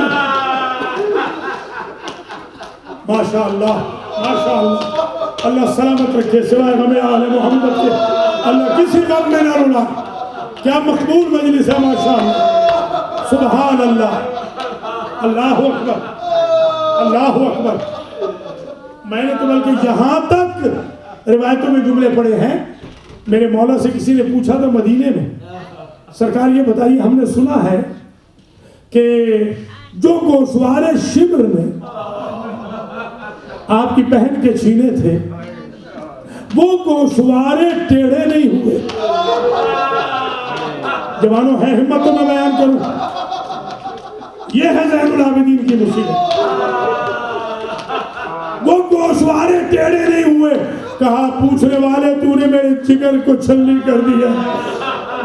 ماشاءاللہ ماشاءاللہ۔ اللہ سلامت رکھے سوائے غم آل محمد کے اللہ کسی غم میں نہ رونا. کیا مقبول مجلس ہے ماشاءاللہ. سبحان اللہ. اللہ اکبر اللہ اکبر. میں نے تو بلکہ یہاں تک روایتوں میں جملے پڑے ہیں. میرے مولا سے کسی نے پوچھا تھا مدینے میں سرکار یہ بتائیے ہم نے سنا ہے کہ جو گوشوارے شبر میں آپ کی بہن کے چھینے تھے وہ گوشوارے ٹیڑھے نہیں ہوئے. جوانوں ہے ہمت تو میں بیان کروں. یہ ہے زین العابدین کی مصیبت. وہ گوشوارے ٹیڑھے نہیں ہوئے. کہا پوچھنے والے تو نے میرے جگر کو چھلنی کر دیا.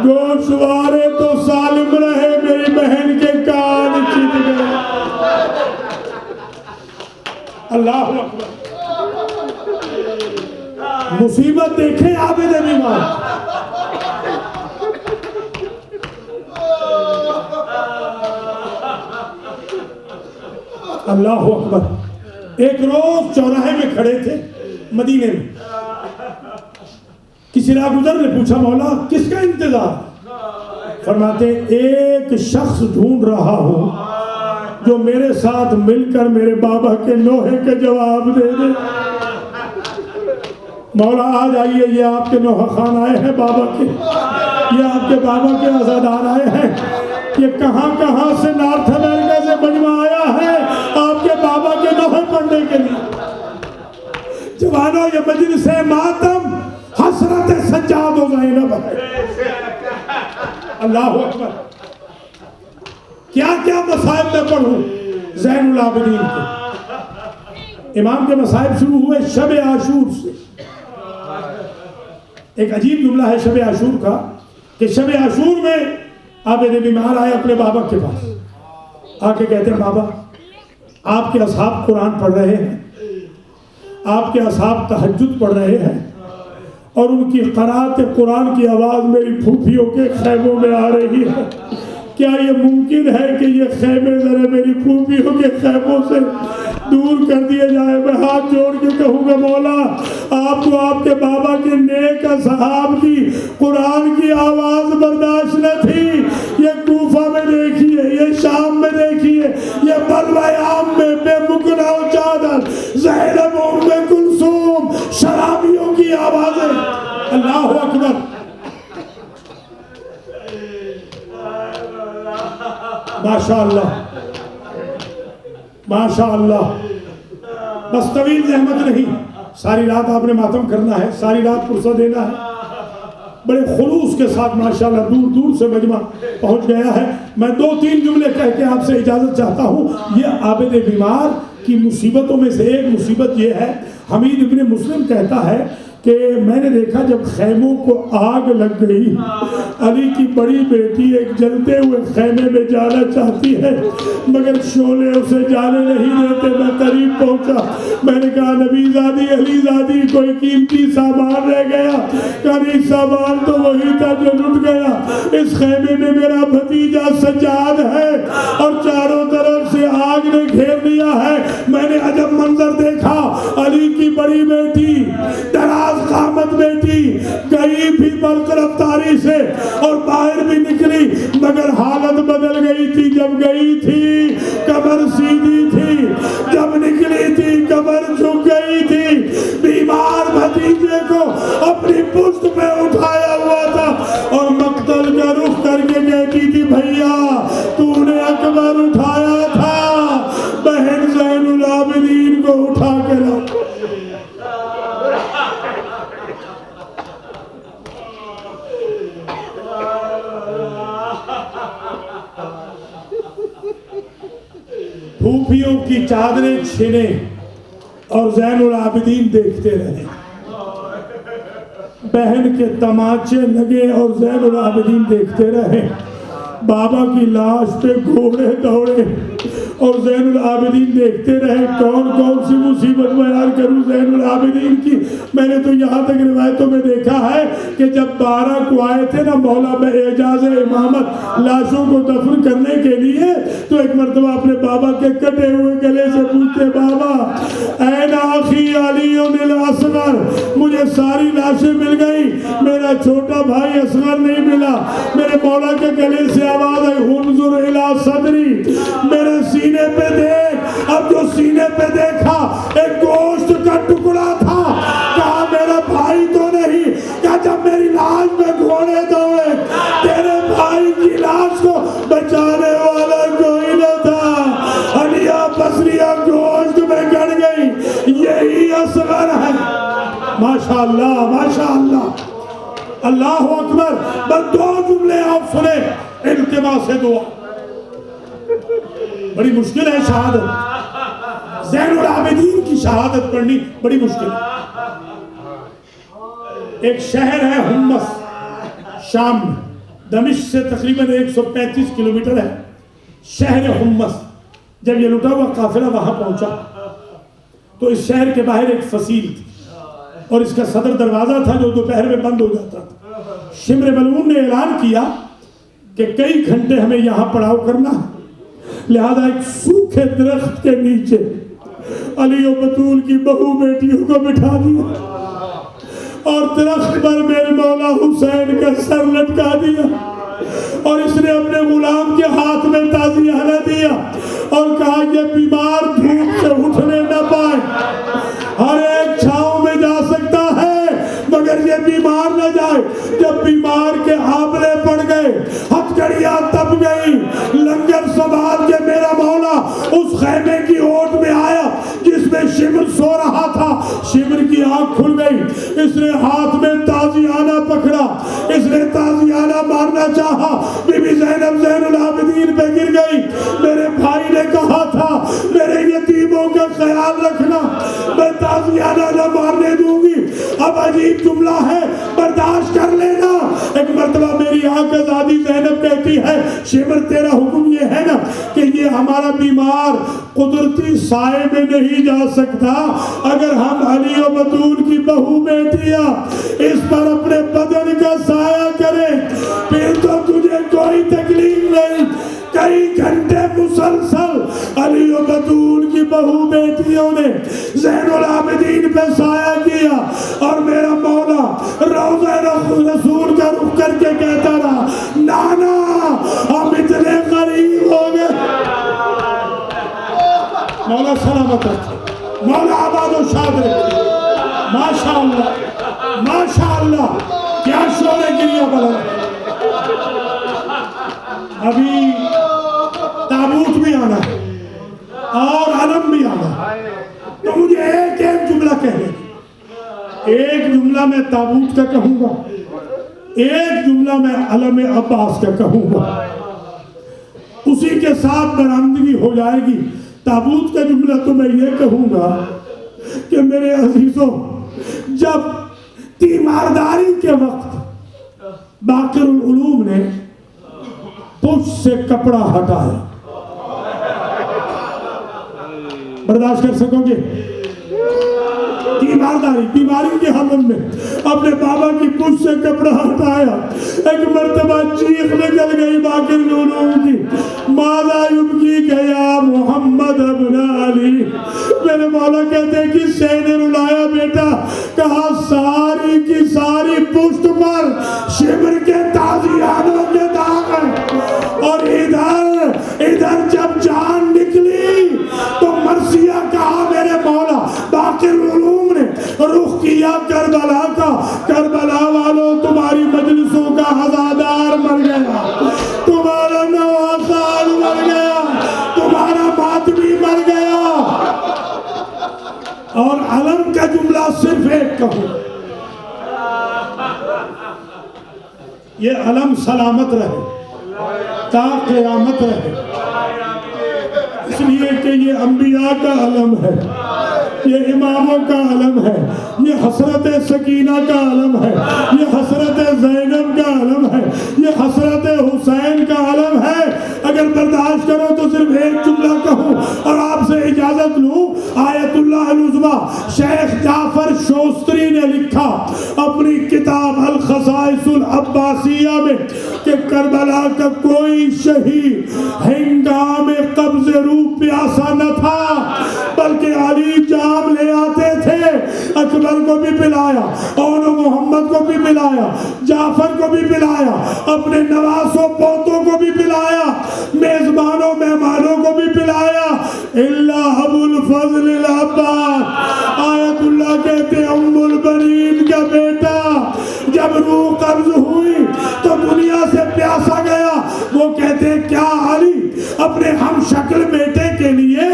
گوشوارے تو سالم رہے میری بہن کے کان چھن گئے. اللہ اکبر. مصیبت دیکھیں عابد بیمار. اللہ اکبر. ایک روز چوراہے میں کھڑے تھے مدینے میں. کسی راہ گزر نے پوچھا مولا کس کا انتظار؟ فرماتے ایک شخص ڈھونڈ رہا ہوں جو میرے ساتھ مل کر میرے بابا کے نوحے کے جواب دے دے. مولا آج آئیے یہ آپ کے نوحہ خان آئے ہیں بابا کے, یہ آپ کے بابا کے عزادار آئے ہیں. یہ کہاں کہاں سے نارتھ امریکہ سے مجمع آیا ہے آپ کے بابا کے نوحے پڑھنے کے لیے. جوانوں یہ مجلس ماتم حسرت سجاد و زینب ہے. اللہ اکبر. کیا کیا مصائب میں پڑھوں زین العابدین کے. امام کے مصائب شروع ہوئے شب عاشور سے. ایک عجیب جملہ ہے شب عاشور کا کہ شب عاشور میں عابد بیمار آئے اپنے بابا کے پاس. آ کے کہتے ہیں بابا آپ کے اصحاب قرآن پڑھ رہے ہیں, آپ کے اصحاب تہجد پڑھ رہے ہیں اور ان کی قرات قرآن کی آواز میری پھوپھیوں کے خیموں میں آ رہی ہے. کیا یہ ممکن ہے کہ یہ خیمے ذرا میری پھوپھیوں کے خیموں سے دور کر دیے جائے؟ میں ہاتھ جوڑ کے کہوں گا مولا آپ کو آپ کے بابا کے نیک اصحاب کی قرآن کی آواز برداشت نہ تھی. یہ کوفہ میں دیکھیے, یہ شام میں دیکھیے, یہ بلوہ عام میں بے مکنا و چادر زینب ام کلثوم شرابیوں کی آوازیں. اللہ اکبر. ماشاءاللہ ماشاءاللہ. بس طویل زحمت نہیں, ساری رات آپ نے ماتم کرنا ہے, ساری رات پرسہ دینا ہے. بڑے خلوص کے ساتھ ماشاءاللہ دور دور سے مجمع پہنچ گیا ہے. میں 2-3 جملے کہہ کے آپ سے اجازت چاہتا ہوں. یہ عابد بیمار کی مصیبتوں میں سے ایک مصیبت یہ ہے. حمید ابن مسلم کہتا ہے کہ میں نے دیکھا جب خیموں کو آگ لگ گئی, علی کی بڑی بیٹی ایک جلتے ہوئے خیمے میں جانا چاہتی ہے مگر شعلے اسے جانے نہیں دیتے. میں قریب پہنچا, میں نے کہا نبی زادی علی زادی کوئی قیمتی سامان رہ گیا؟ کہا سامان تو وہی تھا جو لٹ گیا. اس خیمے میں میرا بھتیجا سجاد ہے اور چاروں طرف سے آگ نے گھیر لیا ہے. میں نے عجب منظر دیکھا, علی کی بڑی بیٹی دراز قامت بیٹی گئی بھی برق رفتاری سے اور باہر بھی نکلی مگر حالت بدل گئی تھی. جب گئی تھی کمر سیدھی تھی, جب نکلی تھی کمر جھک گئی تھی. بیمار بھتیجے کو اپنی پشت پہ اٹھایا ہوا تھا اور مقتل کا رخ کر کے کہتی تھی بھیا تو نے اکبر اٹھایا تھا, بہن زین العابدین کو اٹھا کے رکھ. پھوپھیوں کی چادریں چھنے اور زین العابدین دیکھتے رہے. بہن کے تماچے لگے اور زین العابدین دیکھتے رہے. بابا کی لاش پہ گھوڑے دوڑے اور زین العابدین دیکھتے رہے کون کون سی مصیبت بیان کروں زین العابدین کی. میں نے تو یہاں تک روایتوں میں دیکھا ہے کہ جب 12 کو آئے تھے نا مولا باعجاز امامت لاشوں کو دفن کرنے کے لیے، تو ایک مرتبہ اپنے بابا کے کٹے ہوئے گلے سے پوچھتے بابا این آخی علی الاصغر، مجھے ساری لاشیں مل گئی، میرا چھوٹا بھائی اصغر نہیں ملا. میرے مولا کے گلے سے آواز آئی انظر الی صدری، میرے سینے پہ دیکھ. اب جو سینے پہ دیکھا ایک گوشت کا ٹکڑا تھا. کہا میرا بھائی تو نہیں. کہا جب میری لاش میں گھوڑے دوڑے تیرے بھائی کی لاش کو بچانے والا کوئی نہ تھا. علیہ بصریہ گوشت میں گڑ گئی. یہی اصغر ہے. ماشاءاللہ ماشاءاللہ اللہ اکبر. بس 2 جملے آپ سنے التماس سے دعا. بڑی مشکل ہے شہادت. زین العابدین کی شہادت پڑھنی بڑی مشکل ہے. ایک شہر ہے حمص شام میں، دمشق سے تقریباً 135 کلومیٹر ہے شہر حمص. جب یہ لٹا ہوا قافلہ وہاں پہنچا تو اس شہر کے باہر ایک فصیل تھی اور اس کا صدر دروازہ تھا جو دوپہر میں بند ہو جاتا تھا. شمر ملعون نے اعلان کیا کہ کئی گھنٹے ہمیں یہاں پڑاؤ کرنا ہے، لہذا ایک سوکھے درخت کے نیچے علی و بطول کی بہو بیٹیوں کو بٹھا دیا اور درخت پر میرے مولا حسین کا سر لٹکا دیا اور اس نے اپنے غلام کے ہاتھ میں تعزیانہ دیا اور کہا یہ بیمار دھوپ سے اٹھنے نہ پائے. ہر ایک چھاؤں میں جا سکتا ہے مگر یہ بیمار نہ جائے. جب بیمار کے آبلے پڑ گئے، ہتھکڑیاں تپ گئی، لنگر سنبھال کے میرا مولا اس خیمے کی اوٹ میں آیا جس میں شمر سو رہا تھا. شمر کی آنکھ کھل گئی. اس نے ہاتھ میں تازیانہ پکڑا، اس نے تازیانہ مارنا چاہا. بی بی زینب زین العابدین پہ گر گئی. میرے بھائی نے کہا تھا میرے یتیموں کا خیال رکھنا، میں تازیانہ نہ مارنے دوں گی. اب عجیب جملہ ہے، برداشت کر لینا. ایک مرتبہ میری آنکھ آزادی زینب کہتی ہے شمر تیرا حکم یہ ہے نا کہ یہ ہمارا بیمار قدرتی سائے میں نہیں جا سکتا. اگر ہم علی و بطول کی بہو بیٹیاں اس پر اپنے بدن کا سایہ کریں پھر تو تجھے کوئی تکلیف نہیں. کئی گھنٹے مسلسل علی و بطول کی بہو بیٹیوں نے زین العابدین پہ سایہ کیا اور میرا مولا روضہ رسول کا رخ کر کے کہتا رہا نانا ہم اتنے قریب ہو گئے. مولا سلامت رکھے، مولا آباد و شاد رکھے. ماشاءاللہ ماشاءاللہ کیا شعر گریہ بلند. ابھی تابوت بھی آنا ہے اور علم بھی آنا ہے، تو مجھے ایک جملہ کہنے گی. ایک جملہ میں تابوت کا کہوں گا، ایک جملہ میں علم عباس کا کہوں گا، اسی کے ساتھ برآمدگی ہو جائے گی. تابوت کا جملہ تو میں یہ کہوں گا کہ میرے عزیزوں جب تیمارداری کے وقت باقر العلوم نے پشت سے کپڑا ہٹایا، برداشت کر سکو گے؟ تیمارداری بیماری کے حمل میں اپنے بابا کی پشت سے کپڑا ہٹایا. ایک مرتبہ چیخ نکل گئی باقر العلوم کی ماذا یبکی یا محمد ابن علی. میرے مولا کہتے ہیں کہ شے نے رلایا بیٹا. کہا ساری کی ساری پشت پر شمر کے تازیانوں کے داغ ہیں اور ادھر جب جان نکلی تو مرثیہ کہا میرے مولا باقر العلوم نے رخ کیا کربلا کا. کربلا والوں تمہاری مجلسوں کا ہزادار مر گیا، تمہارا نواخال مر گیا، تمہارا ماتمی مر گیا. اور علم کا جملہ صرف ایک کہوں، یہ علم سلامت رہے تا قیامت رہے، اس لیے کہ یہ انبیاء کا علم ہے، یہ اماموں کا علم ہے، یہ حسرت سکینہ کا علم ہے، یہ حسرت زینب کا علم ہے، یہ حسرت حسین کا علم ہے. اگر برداشت کرو تو صرف ایک جملہ کہوں العظمیٰ شیخ جعفر شوستری نے لکھا اپنی کتاب الخصائص العباسیہ میں کہ کربلا کا کوئی شہید ہنگام قبض روح پیاسا نہ تھا، بلکہ علی جام لے آتے تھے، اکبر کو بھی پلایا، اون محمد کو بھی پلایا، جعفر کو بھی پلایا، اپنے نواسوں پوتوں کو بھی پلایا، میزبانوں مہمانوں کو بھی پلایا، اللہ ابو الفضل العباس آیت اللہ کہتے ام البنین کا بیٹا جب روح قبض ہوئی تو دنیا سے پیاسا گیا، وہ کہتے کیا علی اپنے ہم شکل بیٹے کے لیے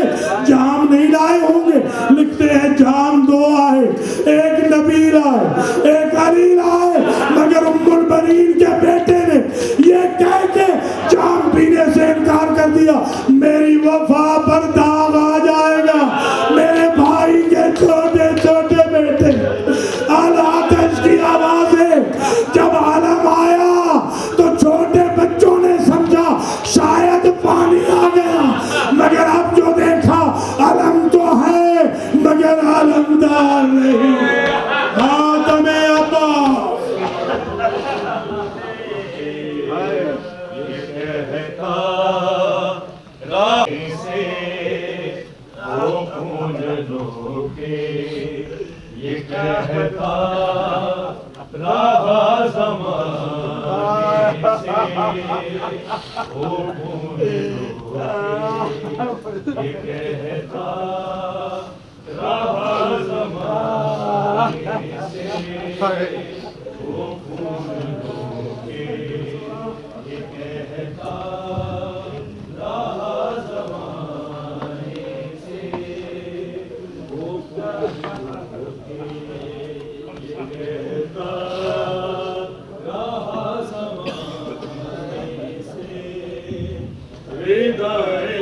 جام نہیں لائے ہوں گے؟ لکھتے ہیں جام دو آئے، ایک نبی لائے ایک علی لائے، مگر ام البنین کے بیٹے نے یہ کہہ کے جام پینے سے انکار کر دیا، میری وفا پر داغ آ جائے گا، میرے بھائی کے چھوٹے چھوٹے بیٹے آتش کی آوازیں جب علم آیا تو چھوٹے بچوں نے سمجھا شاید پانی آ گیا، مگر اب جو دیکھا علم تو ہے مگر علمدار نہیں، خاتم عباس یہ کہتا رہا زمانے سے وہ یہ کہتا رہا زمانے سے وہ یہ کہتا رہا زمانے سے وہ ردائے